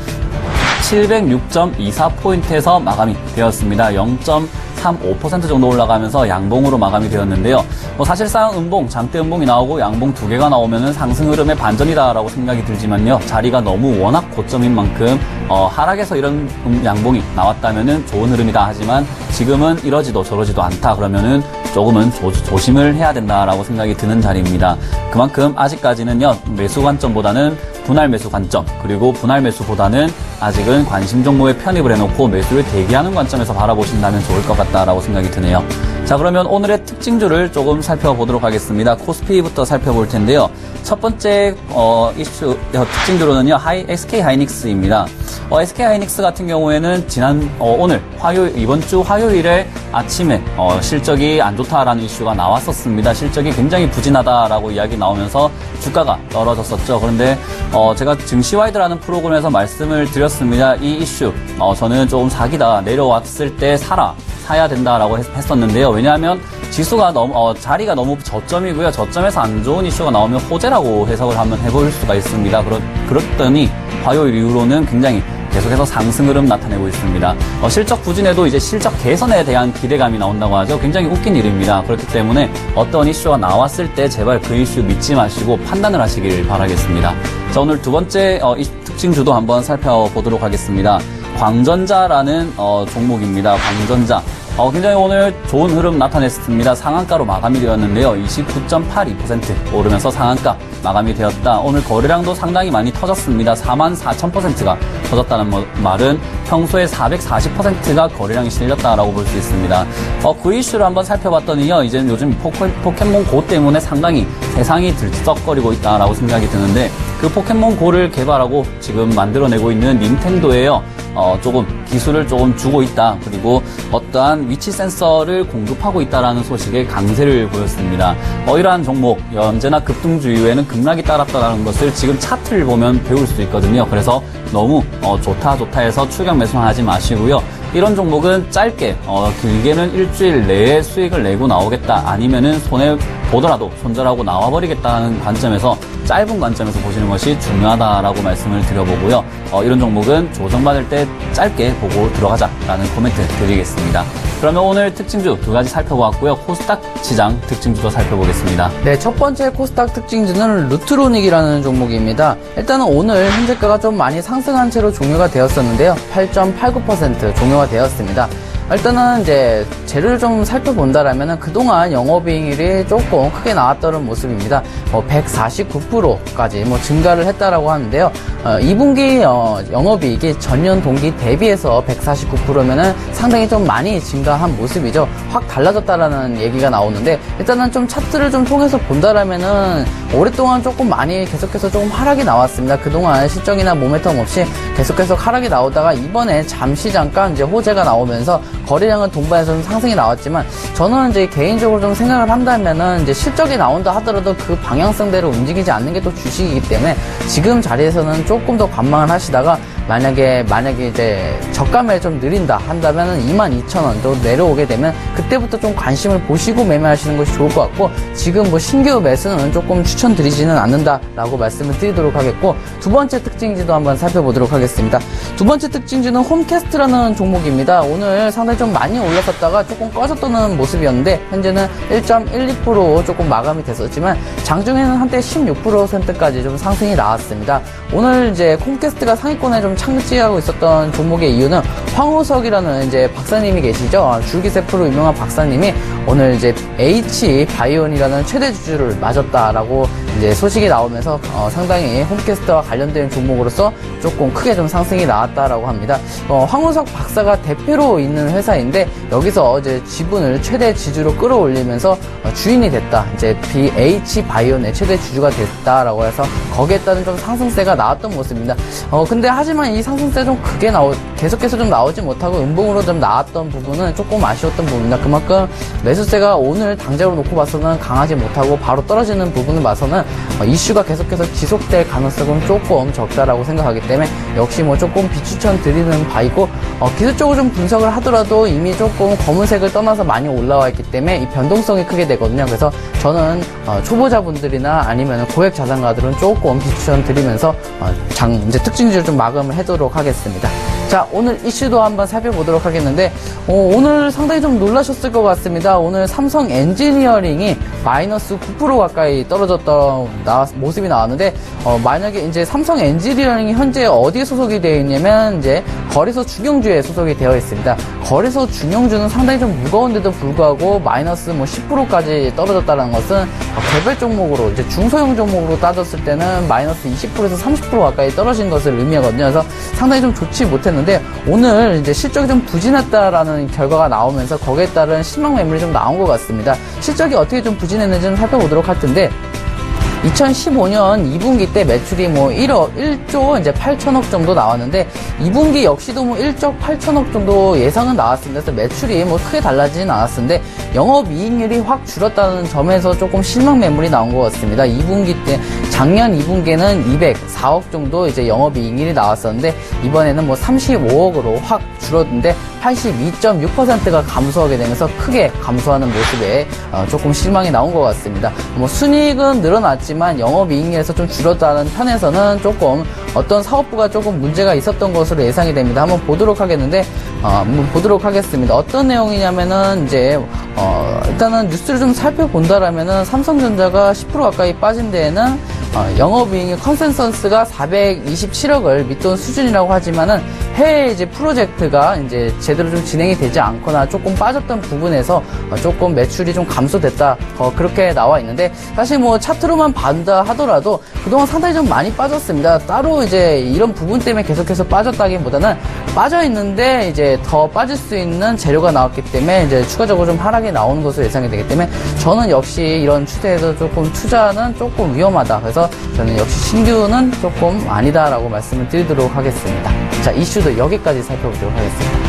[SPEAKER 2] 706.24포인트에서 마감이 되었습니다. 0.35% 정도 올라가면서 양봉으로 마감이 되었는데요. 사실상 장대 음봉이 나오고 양봉 두 개가 나오면은 상승 흐름의 반전이다라고 생각이 들지만요. 자리가 너무 워낙 고점인 만큼 하락에서 이런 양봉이 나왔다면은 좋은 흐름이다. 하지만 지금은 이러지도 저러지도 않다. 그러면은 조금은 조심을 해야 된다라고 생각이 드는 자리입니다. 그만큼 아직까지는요. 매수 관점보다는 분할 매수 관점 그리고 분할 매수보다는 아직은 관심 종목에 편입을 해놓고 매수를 대기하는 관점에서 바라보신다면 좋을 것 같다라고 생각이 드네요. 자, 그러면 오늘의 특징주를 조금 살펴보도록 하겠습니다. 코스피부터 살펴볼 텐데요. 첫 번째 이슈 특징주로는요, SK 하이닉스입니다. SK 하이닉스 같은 경우에는 오늘 이번 주 화요일에 아침에 실적이 안 좋다라는 이슈가 나왔었습니다. 실적이 굉장히 부진하다라고 이야기 나오면서 주가가 떨어졌었죠. 그런데 제가 증시와이드라는 프로그램에서 말씀을 드렸습니다. 이 이슈 저는 조금 사기다, 내려왔을 때 사야 된다라고 했었는데요. 왜냐하면 지수가 자리가 너무 저점이고요. 저점에서 안 좋은 이슈가 나오면 호재라고 해석을 한번 해볼 수가 있습니다. 그랬더니 화요일 이후로는 굉장히 계속해서 상승 흐름 나타내고 있습니다. 실적 부진에도 이제 실적 개선에 대한 기대감이 나온다고 하죠. 굉장히 웃긴 일입니다. 그렇기 때문에 어떤 이슈가 나왔을 때 제발 그 이슈 믿지 마시고 판단을 하시길 바라겠습니다. 자, 오늘 두 번째 특징주도 한번 살펴보도록 하겠습니다. 광전자라는 종목입니다. 광전자. 굉장히 오늘 좋은 흐름 나타냈습니다. 상한가로 마감이 되었는데요. 29.82% 오르면서 상한가 마감이 되었다. 오늘 거래량도 상당히 많이 터졌습니다. 44,000%가 터졌다는 말은 평소에 440%가 거래량이 실렸다라고 볼 수 있습니다. 그 이슈를 한번 살펴봤더니요. 이제 요즘 포켓몬고 때문에 상당히 세상이 들썩거리고 있다라고 생각이 드는데 그 포켓몬고를 개발하고 지금 만들어내고 있는 닌텐도예요. 조금 기술을 조금 주고 있다. 그리고 어떠한 위치 센서를 공급하고 있다라는 소식에 강세를 보였습니다. 이러한 종목 언제나 급등주 이후에는 급락이 따랐다는 것을 지금 차트를 보면 배울 수 있거든요. 그래서 너무 좋다 해서 추격 매수만 하지 마시고요. 이런 종목은 짧게 길게는 일주일 내에 수익을 내고 나오겠다, 아니면은 손해 보더라도 손절하고 나와버리겠다는 관점에서, 짧은 관점에서 보시는 것이 중요하다라고 말씀을 드려보고요. 이런 종목은 조정받을 때 짧게 보고 들어가자라는 코멘트 드리겠습니다. 그러면 오늘 특징주 두 가지 살펴보았고요. 코스닥 시장 특징주도 살펴보겠습니다.
[SPEAKER 3] 네, 첫 번째 코스닥 특징주는 루트로닉이라는 종목입니다. 일단은 오늘 현재가가 좀 많이 상승한 채로 종료가 되었었는데요. 8.89% 종료가 되었습니다. 일단은 이제 재료를 좀 살펴본다라면은 그동안 영업이익이 조금 크게 나왔던 모습입니다. 149%까지 증가를 했다라고 하는데요. 2분기 영업이익이 전년 동기 대비해서 149%면은 상당히 좀 많이 증가한 모습이죠. 확 달라졌다라는 얘기가 나오는데, 일단은 좀 차트를 좀 통해서 본다라면은 오랫동안 조금 많이 계속해서 조금 하락이 나왔습니다. 그동안 실적이나 모멘텀 없이 계속해서 하락이 나오다가 이번에 잠시 잠깐 이제 호재가 나오면서 거래량은 동반해서 좀 상승이 나왔지만, 저는 이제 개인적으로 좀 생각을 한다면은 이제 실적이 나온다 하더라도 그 방향성대로 움직이지 않는 게 또 주식이기 때문에 지금 자리에서는 조금 더 관망을 하시다가 만약에 이제 저가매를 좀 느린다 한다면은 22,000원 정도 내려오게 되면 그때부터 좀 관심을 보시고 매매하시는 것이 좋을 것 같고, 지금 신규 매수는 조금 추천드리지는 않는다라고 말씀을 드리도록 하겠고, 두 번째 특징지도 한번 살펴보도록 하겠습니다. 두 번째 특징지는 홈캐스트라는 종목입니다. 오늘 상당히 좀 많이 올랐었다가 조금 꺼졌던 모습이었는데 현재는 1.12% 조금 마감이 됐었지만 장중에는 한때 16%까지 좀 상승이 나왔습니다. 오늘 이제 홈캐스트가 상위권에 좀 착지하고 있었던 종목의 이유는 황우석이라는 이제 박사님이 계시죠. 줄기세포로 유명한 박사님이 오늘 이제 H바이온이라는 최대 주주를 맞았다라고 이제 소식이 나오면서 상당히 홈캐스트와 관련된 종목으로서 조금 크게 좀 상승이 나왔다라고 합니다. 황우석 박사가 대표로 있는 회사인데 여기서 이제 지분을 최대 지주로 끌어올리면서 주인이 됐다. 이제 H바이온의 최대 주주가 됐다라고 해서 거기에 따른 좀 상승세가 나왔던 모습입니다. 근데 하지만 이 상승세 좀 크게 계속해서 좀 나오지 못하고 음봉으로 좀 나왔던 부분은 조금 아쉬웠던 부분입니다. 그만큼 매수세가 오늘 당장으로 놓고 봐서는 강하지 못하고 바로 떨어지는 부분을 봐서는 이슈가 계속해서 지속될 가능성은 조금 적다라고 생각하기 때문에 역시 조금 비추천 드리는 바이고, 기술적으로 좀 분석을 하더라도 이미 조금 검은색을 떠나서 많이 올라와 있기 때문에 이 변동성이 크게 되거든요. 그래서 저는 초보자분들이나 아니면 고액 자산가들은 조금 비추천 드리면서 이제 특징주를 좀 마감을 하도록 하겠습니다. 자, 오늘 이슈도 한번 살펴보도록 하겠는데, 오늘 상당히 좀 놀라셨을 것 같습니다. 오늘 삼성 엔지니어링이 마이너스 9% 가까이 떨어졌던 모습이 나왔는데, 만약에 이제 삼성 엔지니어링이 현재 어디에 소속이 되어 있냐면, 이제 거래소 중형주에 소속이 되어 있습니다. 거래소 중형주는 상당히 좀 무거운데도 불구하고 마이너스 10%까지 떨어졌다는 것은 개별 종목으로 이제 중소형 종목으로 따졌을 때는 마이너스 20%에서 30% 가까이 떨어진 것을 의미하거든요. 그래서 상당히 좀 좋지 못했는데 오늘 이제 실적이 좀 부진했다라는 결과가 나오면서 거기에 따른 실망 매물이 좀 나온 것 같습니다. 실적이 어떻게 좀 부진했는지 좀 살펴보도록 할 텐데 2015년 2분기 때 매출이 뭐 1조 이제 8천억 정도 나왔는데 2분기 역시도 뭐 1조 8천억 정도 예상은 나왔습니다. 그래서 매출이 뭐 크게 달라지진 않았는데 영업이익률이 확 줄었다는 점에서 조금 실망 매물이 나온 것 같습니다. 2분기 때 작년 2분기에는 204억 정도 이제 영업이익률이 나왔었는데 이번에는 뭐 35억으로 확 줄었는데 82.6%가 감소하게 되면서 크게 감소하는 모습에 조금 실망이 나온 것 같습니다. 뭐 순이익은 늘어났지만 영업이익률에서 좀 줄었다는 편에서는 조금 어떤 사업부가 조금 문제가 있었던 것으로 예상이 됩니다. 한번 보도록 하겠습니다. 어떤 내용이냐면은 이제 일단은 뉴스를 좀 살펴본다라면은 삼성전자가 10% 가까이 빠진 데에는 영업이익 컨센서스가 427억을 밑돈 수준이라고 하지만은 해외 이제 프로젝트가 이제 제대로 좀 진행이 되지 않거나 조금 빠졌던 부분에서 조금 매출이 좀 감소됐다. 그렇게 나와 있는데 사실 뭐 차트로만 반다 하더라도 그동안 상당히 좀 많이 빠졌습니다. 따로 이제 이런 부분 때문에 계속해서 빠졌다기보다는 빠져 있는데 이제 더 빠질 수 있는 재료가 나왔기 때문에 이제 추가적으로 좀 하락이 나오는 것으로 예상이 되기 때문에 저는 역시 이런 추세에서 조금 투자는 조금 위험하다. 그래서 저는 역시 신규는 조금 아니다라고 말씀을 드리도록 하겠습니다. 자, 이슈도 여기까지 살펴보도록 하겠습니다.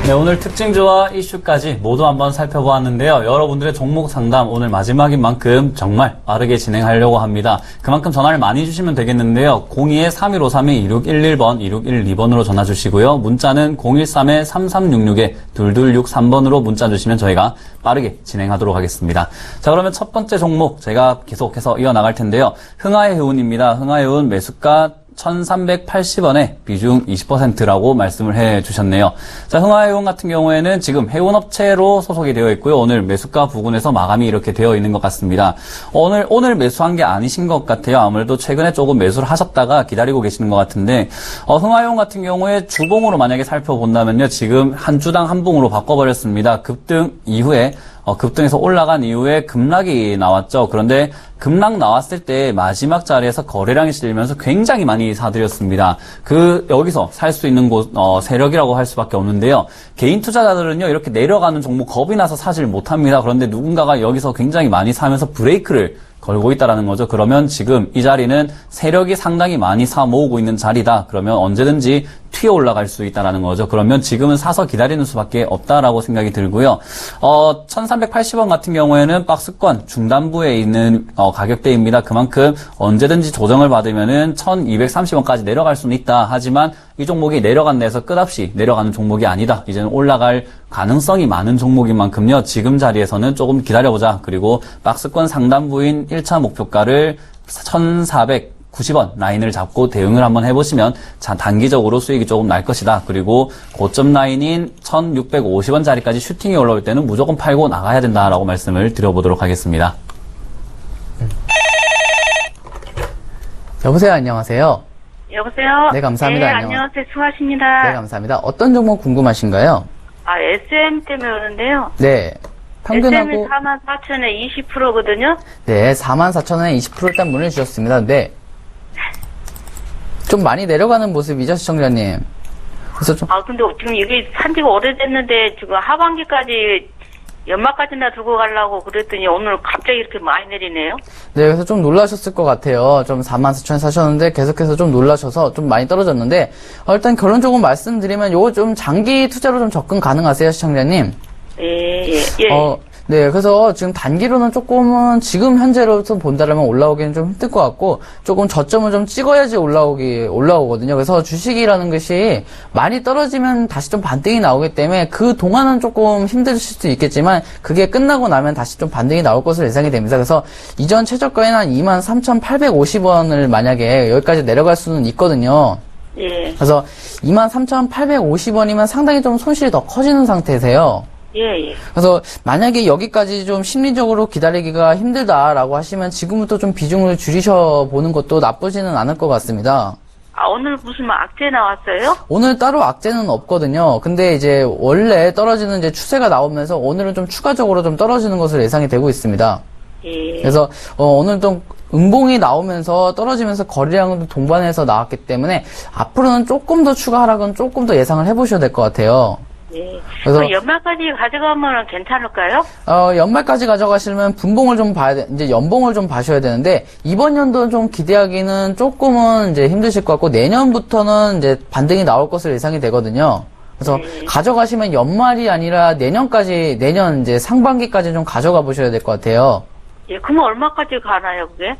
[SPEAKER 2] 네, 오늘 특징주와 이슈까지 모두 한번 살펴보았는데요. 여러분들의 종목 상담 오늘 마지막인 만큼 정말 빠르게 진행하려고 합니다. 그만큼 전화를 많이 주시면 되겠는데요. 02-3153-2611번, 2612번으로 전화 주시고요. 문자는 013-3366-2263번으로 문자 주시면 저희가 빠르게 진행하도록 하겠습니다. 자, 그러면 첫 번째 종목 제가 계속해서 이어나갈 텐데요. 흥하해운입니다. 흥하해운 매수가 1,380원에 비중 20%라고 말씀을 해 주셨네요. 자, 흥하해운 같은 경우에는 지금 해운업체로 소속이 되어 있고요. 오늘 매수가 부근에서 마감이 이렇게 되어 있는 것 같습니다. 오늘 매수한 게 아니신 것 같아요. 아무래도 최근에 조금 매수를 하셨다가 기다리고 계시는 것 같은데, 흥하해운 같은 경우에 주봉으로 만약에 살펴본다면요. 지금 한 주당 한 봉으로 바꿔버렸습니다. 급등 이후에 급등해서 올라간 이후에 급락이 나왔죠. 그런데 급락 나왔을 때 마지막 자리에서 거래량이 실리면서 굉장히 많이 사들였습니다. 여기서 살 수 있는 곳, 세력이라고 할 수밖에 없는데요. 개인 투자자들은요, 이렇게 내려가는 종목 겁이 나서 사질 못합니다. 그런데 누군가가 여기서 굉장히 많이 사면서 브레이크를 걸고 있다라는 거죠. 그러면 지금 이 자리는 세력이 상당히 많이 사 모으고 있는 자리다. 그러면 언제든지 튀어 올라갈 수 있다라는 거죠. 그러면 지금은 사서 기다리는 수밖에 없다라고 생각이 들고요. 1,380원 같은 경우에는 박스권 중단부에 있는 가격대입니다. 그만큼 언제든지 조정을 받으면은 1,230원까지 내려갈 수는 있다. 하지만 이 종목이 내려간 데서 끝없이 내려가는 종목이 아니다. 이제는 올라갈 가능성이 많은 종목인 만큼요. 지금 자리에서는 조금 기다려보자. 그리고 박스권 상단부인 1차 목표가를 1,490원 라인을 잡고 대응을 한번 해보시면 단기적으로 수익이 조금 날 것이다. 그리고 고점 라인인 1,650원 자리까지 슈팅이 올라올 때는 무조건 팔고 나가야 된다라고 말씀을 드려보도록 하겠습니다.
[SPEAKER 3] 여보세요, 안녕하세요.
[SPEAKER 5] 여보세요?
[SPEAKER 3] 네, 감사합니다.
[SPEAKER 5] 네, 안녕하세요. 수고하십니다.
[SPEAKER 3] 네, 감사합니다. 어떤 종목 궁금하신가요?
[SPEAKER 5] SM 때문에 오는데요.
[SPEAKER 3] 네. 평균하고.
[SPEAKER 5] SM이 44,000에 20%거든요.
[SPEAKER 3] 네, 44,000원에 20% 일단 문을 주셨습니다. 네. 좀 많이 내려가는 모습이죠, 시청자님. 그래서 좀.
[SPEAKER 5] 근데 지금 이게 산지가 오래됐는데, 지금 하반기까지, 연말까지나 들고 가려고 그랬더니 오늘 갑자기 이렇게 많이 내리네요.
[SPEAKER 3] 네, 그래서 좀 놀라셨을 것 같아요. 좀 44,000원 사셨는데 계속해서 좀 놀라셔서 좀 많이 떨어졌는데, 일단 결론적으로 말씀드리면 요거 좀 장기 투자로 좀 접근 가능하세요, 시청자님?
[SPEAKER 5] 예.
[SPEAKER 3] 네, 그래서 지금 단기로는 조금은 지금 현재로서 본다라면 올라오기는 좀 힘들 것 같고 조금 저점을 좀 찍어야지 올라오거든요. 그래서 주식이라는 것이 많이 떨어지면 다시 좀 반등이 나오기 때문에 그 동안은 조금 힘드실 수도 있겠지만 그게 끝나고 나면 다시 좀 반등이 나올 것으로 예상이 됩니다. 그래서 이전 최저가인 한 23,850원을 만약에 여기까지 내려갈 수는 있거든요.
[SPEAKER 5] 예.
[SPEAKER 3] 그래서 23,850원이면 상당히 좀 손실이 더 커지는 상태세요.
[SPEAKER 5] 예.
[SPEAKER 3] 그래서 만약에 여기까지 좀 심리적으로 기다리기가 힘들다라고 하시면 지금부터 좀 비중을 줄이셔 보는 것도 나쁘지는 않을 것 같습니다.
[SPEAKER 5] 오늘 무슨 악재 나왔어요?
[SPEAKER 3] 오늘 따로 악재는 없거든요. 근데 이제 원래 떨어지는 이제 추세가 나오면서 오늘은 좀 추가적으로 좀 떨어지는 것으로 예상이 되고 있습니다.
[SPEAKER 5] 예.
[SPEAKER 3] 그래서 오늘 좀 음봉이 나오면서 떨어지면서 거래량도 동반해서 나왔기 때문에 앞으로는 조금 더 추가 하락은 조금 더 예상을 해보셔야 될 것 같아요.
[SPEAKER 5] 예.
[SPEAKER 3] 그래서
[SPEAKER 5] 그럼 연말까지 가져가면 괜찮을까요?
[SPEAKER 3] 연말까지 가져가시려면 분봉을 좀 봐야 돼, 이제 연봉을 좀 봐셔야 되는데, 이번 연도 좀 기대하기는 조금은 이제 힘드실 것 같고, 내년부터는 이제 반등이 나올 것으로 예상이 되거든요. 그래서 가져가시면 연말이 아니라 내년 이제 상반기까지 좀 가져가 보셔야 될 것 같아요.
[SPEAKER 5] 예, 그러면 얼마까지 가나요, 그게?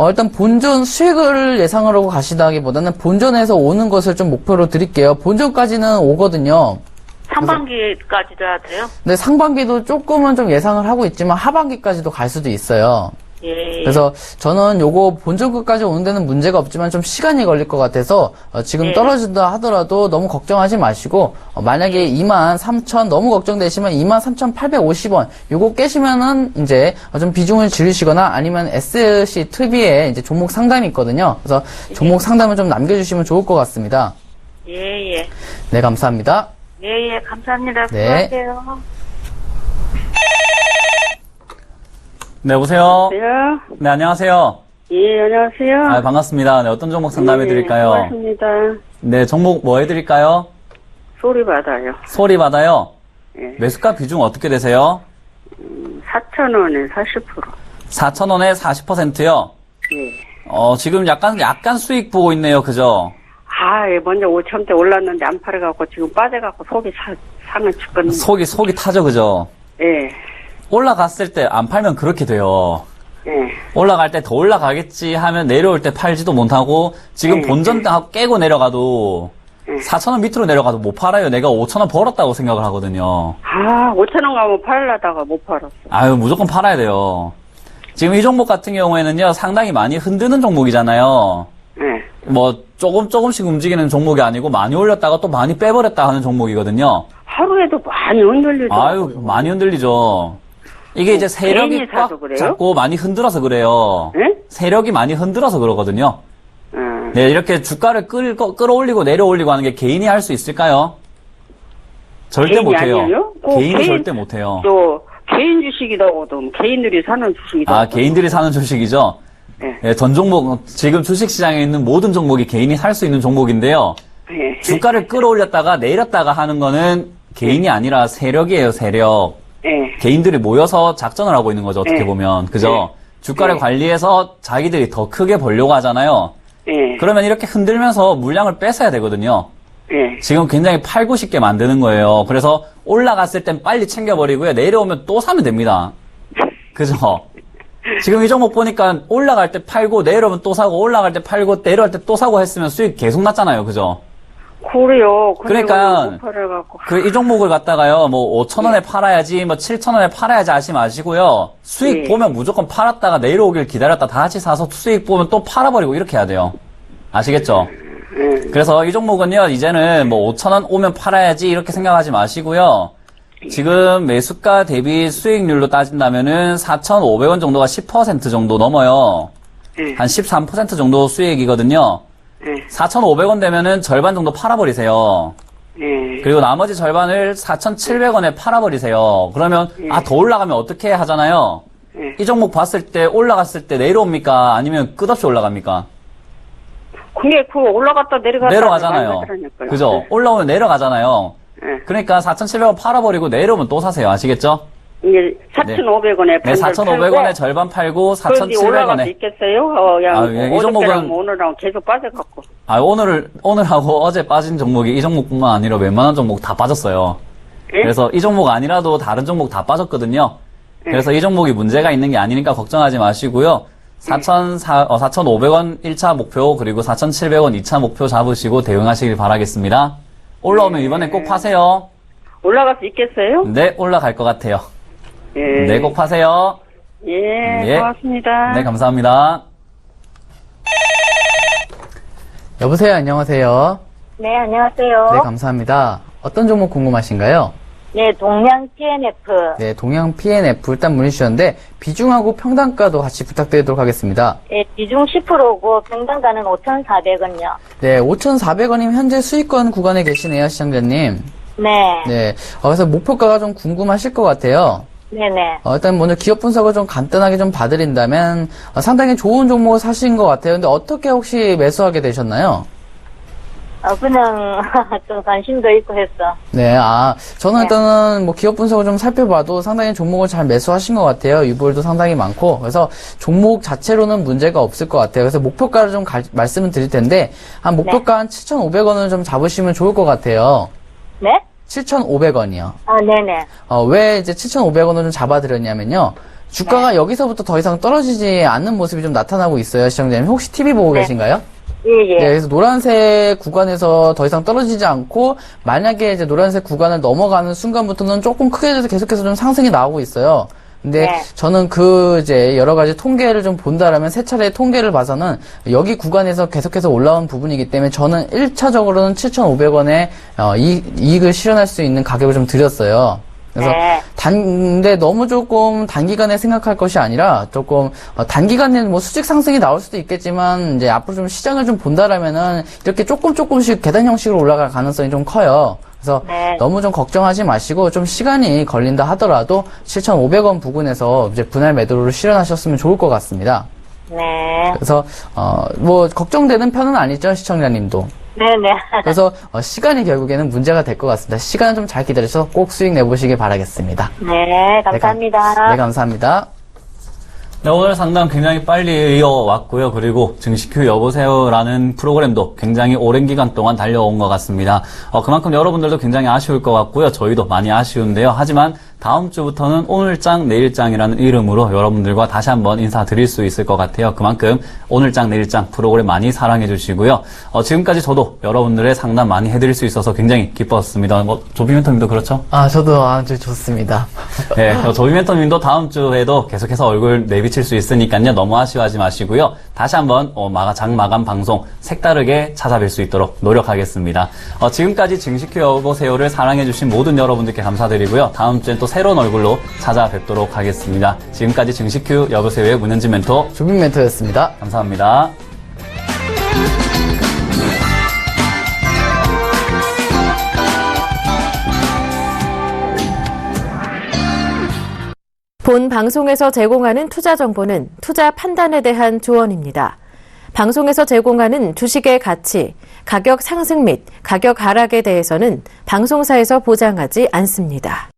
[SPEAKER 3] 일단 본전 수익을 예상하고 가시다기보다는 본전에서 오는 것을 좀 목표로 드릴게요. 본전까지는 오거든요.
[SPEAKER 5] 상반기까지도 해야 돼요?
[SPEAKER 3] 근데 상반기도 조금은 좀 예상을 하고 있지만 하반기까지도 갈 수도 있어요.
[SPEAKER 5] 예.
[SPEAKER 3] 그래서 저는 요거 본전끝까지 오는 데는 문제가 없지만 좀 시간이 걸릴 것 같아서 지금
[SPEAKER 5] 예.
[SPEAKER 3] 떨어진다 하더라도 너무 걱정하지 마시고 만약에 23,000 너무 걱정되시면 23,850원 요거 깨시면은 이제 좀 비중을 줄이시거나 아니면 SC 특비에 이제 종목 상담이 있거든요. 그래서 종목 상담을 좀 남겨주시면 좋을 것 같습니다.
[SPEAKER 5] 예, 예.
[SPEAKER 3] 네, 감사합니다.
[SPEAKER 5] 예, 예, 감사합니다.
[SPEAKER 3] 네.
[SPEAKER 5] 수고하세요.
[SPEAKER 2] 네, 여보세요?
[SPEAKER 6] 여보세요?
[SPEAKER 2] 네, 안녕하세요.
[SPEAKER 6] 예, 안녕하세요.
[SPEAKER 2] 아, 반갑습니다. 네, 어떤 종목 상담해 드릴까요?
[SPEAKER 6] 반갑습니다.
[SPEAKER 2] 네, 종목 뭐 해드릴까요?
[SPEAKER 6] 소리 받아요.
[SPEAKER 2] 소리 받아요.
[SPEAKER 6] 예.
[SPEAKER 2] 매수가 비중 어떻게 되세요?
[SPEAKER 6] 4,000원에 40%.
[SPEAKER 2] 4,000원에 40%요?
[SPEAKER 6] 예.
[SPEAKER 2] 지금 약간 수익 보고 있네요. 그죠?
[SPEAKER 6] 예, 먼저 5,000대 올랐는데 안 팔아갖고 지금 빠져갖고 속이 상을 죽겠네.
[SPEAKER 2] 속이 타죠. 그죠?
[SPEAKER 6] 예.
[SPEAKER 2] 올라갔을 때 안 팔면 그렇게 돼요.
[SPEAKER 6] 예.
[SPEAKER 2] 올라갈 때 더 올라가겠지 하면 내려올 때 팔지도 못하고 지금 본전 깨고 내려가도 4,000원 밑으로 내려가도 못 팔아요. 내가 5,000원 벌었다고 생각을 하거든요.
[SPEAKER 6] 5,000원 가면 팔려다가 못 팔았어.
[SPEAKER 2] 아유, 무조건 팔아야 돼요. 지금 이 종목 같은 경우에는요, 상당히 많이 흔드는 종목이잖아요.
[SPEAKER 6] 예.
[SPEAKER 2] 뭐, 조금씩 움직이는 종목이 아니고, 많이 올렸다가 또 많이 빼버렸다 하는 종목이거든요.
[SPEAKER 6] 하루에도 많이 흔들리죠.
[SPEAKER 2] 아유, 많이 흔들리죠. 이게 이제 세력이
[SPEAKER 6] 개인이
[SPEAKER 2] 꽉
[SPEAKER 6] 사서 그래요?
[SPEAKER 2] 잡고 많이 흔들어서 그래요.
[SPEAKER 6] 예?
[SPEAKER 2] 세력이 많이 흔들어서 그러거든요. 네, 이렇게 주가를 끌어올리고 내려올리고 하는 게 개인이 할 수 있을까요? 절대
[SPEAKER 6] 개인이
[SPEAKER 2] 못해요.
[SPEAKER 6] 아니에요?
[SPEAKER 2] 개인이 절대 못해요.
[SPEAKER 6] 또 개인 주식이라고도 개인들이 사는 주식이다.
[SPEAKER 2] 아, 개인들이 사는 주식이죠?
[SPEAKER 6] 네.
[SPEAKER 2] 네, 전 종목, 지금 주식시장에 있는 모든 종목이 개인이 살 수 있는 종목인데요.
[SPEAKER 6] 예.
[SPEAKER 2] 주가를 끌어올렸다가 내렸다가 하는 거는 개인이 아니라 세력이에요, 세력.
[SPEAKER 6] 예.
[SPEAKER 2] 개인들이 모여서 작전을 하고 있는 거죠, 어떻게
[SPEAKER 6] 네.
[SPEAKER 2] 보면. 그죠? 주가를
[SPEAKER 6] 네.
[SPEAKER 2] 관리해서 자기들이 더 크게 벌려고 하잖아요.
[SPEAKER 6] 예.
[SPEAKER 2] 그러면 이렇게 흔들면서 물량을 뺏어야 되거든요.
[SPEAKER 6] 예.
[SPEAKER 2] 지금 굉장히 팔고 싶게 만드는 거예요. 그래서 올라갔을 땐 빨리 챙겨버리고요. 내려오면 또 사면 됩니다. 그죠? 지금 이 종목 보니까 올라갈 때 팔고 내려오면 또 사고 올라갈 때 팔고 내려올 때 또 사고 했으면 수익 계속 났잖아요. 그죠?
[SPEAKER 6] 그래요.
[SPEAKER 2] 그러니까
[SPEAKER 6] 팔아갖고.
[SPEAKER 2] 이 종목을 갖다가요. 뭐 5,000원에 팔아야지 뭐 7,000원에 팔아야지 하지 마시고요. 수익
[SPEAKER 6] 네.
[SPEAKER 2] 보면 무조건 팔았다가 내려오길 기다렸다 다 같이 사서 수익 보면 또 팔아버리고 이렇게 해야 돼요. 아시겠죠? 그래서 이 종목은요. 이제는 뭐 5,000원 오면 팔아야지 이렇게 생각하지 마시고요. 지금 매수가 대비 수익률로 따진다면은 4,500원 정도가 10% 정도 넘어요. 한 13% 정도 수익이거든요. 4,500원 되면은 절반 정도 팔아버리세요.
[SPEAKER 6] 예.
[SPEAKER 2] 그리고 나머지 절반을 4,700원에 팔아버리세요. 그러면 더 올라가면 어떻게 하잖아요. 이 종목 봤을 때 올라갔을 때 내려옵니까? 아니면 끝없이 올라갑니까?
[SPEAKER 6] 그게 올라갔다 내려갔다
[SPEAKER 2] 내려가잖아요.
[SPEAKER 6] 하더라니까요.
[SPEAKER 2] 그죠? 올라오면 내려가잖아요. 그러니까 4,700원 팔아버리고 내려오면 또 사세요. 아시겠죠?
[SPEAKER 6] 이게 4,500원에
[SPEAKER 2] 네, 4,500원에 절반 팔고
[SPEAKER 6] 올라갈 수
[SPEAKER 2] 4,700원에.
[SPEAKER 6] 있겠어요?
[SPEAKER 2] 이 종목은
[SPEAKER 6] 오늘랑 계속 빠져갖고.
[SPEAKER 2] 오늘하고 어제 빠진 종목이 이 종목뿐만 아니라 웬만한 종목 다 빠졌어요.
[SPEAKER 6] 예?
[SPEAKER 2] 그래서 이 종목 아니라도 다른 종목 다 빠졌거든요. 그래서 이 종목이 문제가 있는 게 아니니까 걱정하지 마시고요. 4,500원 1차 목표 그리고 4,700원 2차 목표 잡으시고 대응하시길 바라겠습니다. 올라오면 이번엔 꼭 파세요.
[SPEAKER 6] 올라갈 수 있겠어요?
[SPEAKER 2] 네, 올라갈 것 같아요.
[SPEAKER 6] 예.
[SPEAKER 2] 네, 꼭 파세요.
[SPEAKER 6] 예,
[SPEAKER 2] 예.
[SPEAKER 6] 고맙습니다.
[SPEAKER 2] 네, 감사합니다.
[SPEAKER 3] 여보세요, 안녕하세요.
[SPEAKER 7] 네, 안녕하세요.
[SPEAKER 3] 네, 감사합니다. 어떤 종목 궁금하신가요?
[SPEAKER 7] 네, 동양 TNF.
[SPEAKER 3] 네, 동양 PNF 일단 문의 주셨는데 비중하고 평단가도 같이 부탁드리도록 하겠습니다.
[SPEAKER 7] 네, 비중 10%고 평단가는 5,400원요.
[SPEAKER 3] 네, 5,400원이면 현재 수익권 구간에 계시네요, 시청자님.
[SPEAKER 7] 네.
[SPEAKER 3] 네, 그래서 목표가가 좀 궁금하실 것 같아요.
[SPEAKER 7] 네네.
[SPEAKER 3] 일단 먼저 기업 분석을 좀 간단하게 좀 봐드린다면 상당히 좋은 종목을 사신 것 같아요. 근데 어떻게 혹시 매수하게 되셨나요?
[SPEAKER 7] 그냥 좀 관심도 있고 했어.
[SPEAKER 3] 네, 저는 일단은 뭐 기업 분석을 좀 살펴봐도 상당히 종목을 잘 매수하신 것 같아요. 유보율도 상당히 많고. 그래서 종목 자체로는 문제가 없을 것 같아요. 그래서 목표가를 좀 말씀을 드릴 텐데, 한 목표가 한 7,500원을 좀 잡으시면 좋을 것 같아요.
[SPEAKER 7] 네?
[SPEAKER 3] 7,500원이요.
[SPEAKER 7] 네네.
[SPEAKER 3] 왜 이제 7,500원을 좀 잡아드렸냐면요. 주가가 여기서부터 더 이상 떨어지지 않는 모습이 좀 나타나고 있어요, 시청자님. 혹시 TV 보고 계신가요?
[SPEAKER 7] 예.
[SPEAKER 3] 네, 그래서 노란색 구간에서 더 이상 떨어지지 않고, 만약에 이제 노란색 구간을 넘어가는 순간부터는 조금 크게 돼서 계속해서 좀 상승이 나오고 있어요. 근데 저는 이제 여러 가지 통계를 좀 본다라면 세 차례의 통계를 봐서는 여기 구간에서 계속해서 올라온 부분이기 때문에 저는 1차적으로는 7,500원에 이익을 실현할 수 있는 가격을 좀 드렸어요. 그래서 근데 너무 조금 단기간에 생각할 것이 아니라 조금 단기간에는 뭐 수직 상승이 나올 수도 있겠지만 이제 앞으로 좀 시장을 좀 본다라면은 이렇게 조금씩 계단 형식으로 올라갈 가능성이 좀 커요. 그래서 너무 좀 걱정하지 마시고 좀 시간이 걸린다 하더라도 7,500원 부근에서 이제 분할 매도를 실현하셨으면 좋을 것 같습니다.
[SPEAKER 7] 네.
[SPEAKER 3] 그래서 뭐 걱정되는 편은 아니죠, 시청자님도.
[SPEAKER 7] 네네.
[SPEAKER 3] 그래서 시간이 결국에는 문제가 될 것 같습니다. 시간을 좀 잘 기다려서 꼭 수익 내보시길 바라겠습니다.
[SPEAKER 7] 네, 감사합니다.
[SPEAKER 3] 네, 감사합니다.
[SPEAKER 2] 네, 오늘 상담 굉장히 빨리 이어왔고요. 그리고 증시큐 여보세요라는 프로그램도 굉장히 오랜 기간 동안 달려온 것 같습니다. 그만큼 여러분들도 굉장히 아쉬울 것 같고요. 저희도 많이 아쉬운데요. 하지만 다음 주부터는 오늘장 내일장이라는 이름으로 여러분들과 다시 한번 인사드릴 수 있을 것 같아요. 그만큼 오늘장 내일장 프로그램 많이 사랑해 주시고요. 지금까지 저도 여러분들의 상담 많이 해드릴 수 있어서 굉장히 기뻤습니다. 조비 멘토님도 그렇죠?
[SPEAKER 3] 저도 아주 좋습니다.
[SPEAKER 2] 네, 조비 멘토님도 다음 주에도 계속해서 얼굴 내비칠 수 있으니까요. 너무 아쉬워하지 마시고요. 다시 한번 장 마감 방송 색다르게 찾아뵐 수 있도록 노력하겠습니다. 지금까지 증시큐 여보세요를 사랑해 주신 모든 여러분들께 감사드리고요. 다음 주엔 또 새로운 얼굴로 찾아뵙도록 하겠습니다. 지금까지 증시큐 여보세요의 문현진 멘토,
[SPEAKER 3] 조빈 멘토였습니다.
[SPEAKER 2] 감사합니다.
[SPEAKER 1] 본 방송에서 제공하는 투자 정보는 투자 판단에 대한 조언입니다. 방송에서 제공하는 주식의 가치, 가격 상승 및 가격 하락에 대해서는 방송사에서 보장하지 않습니다.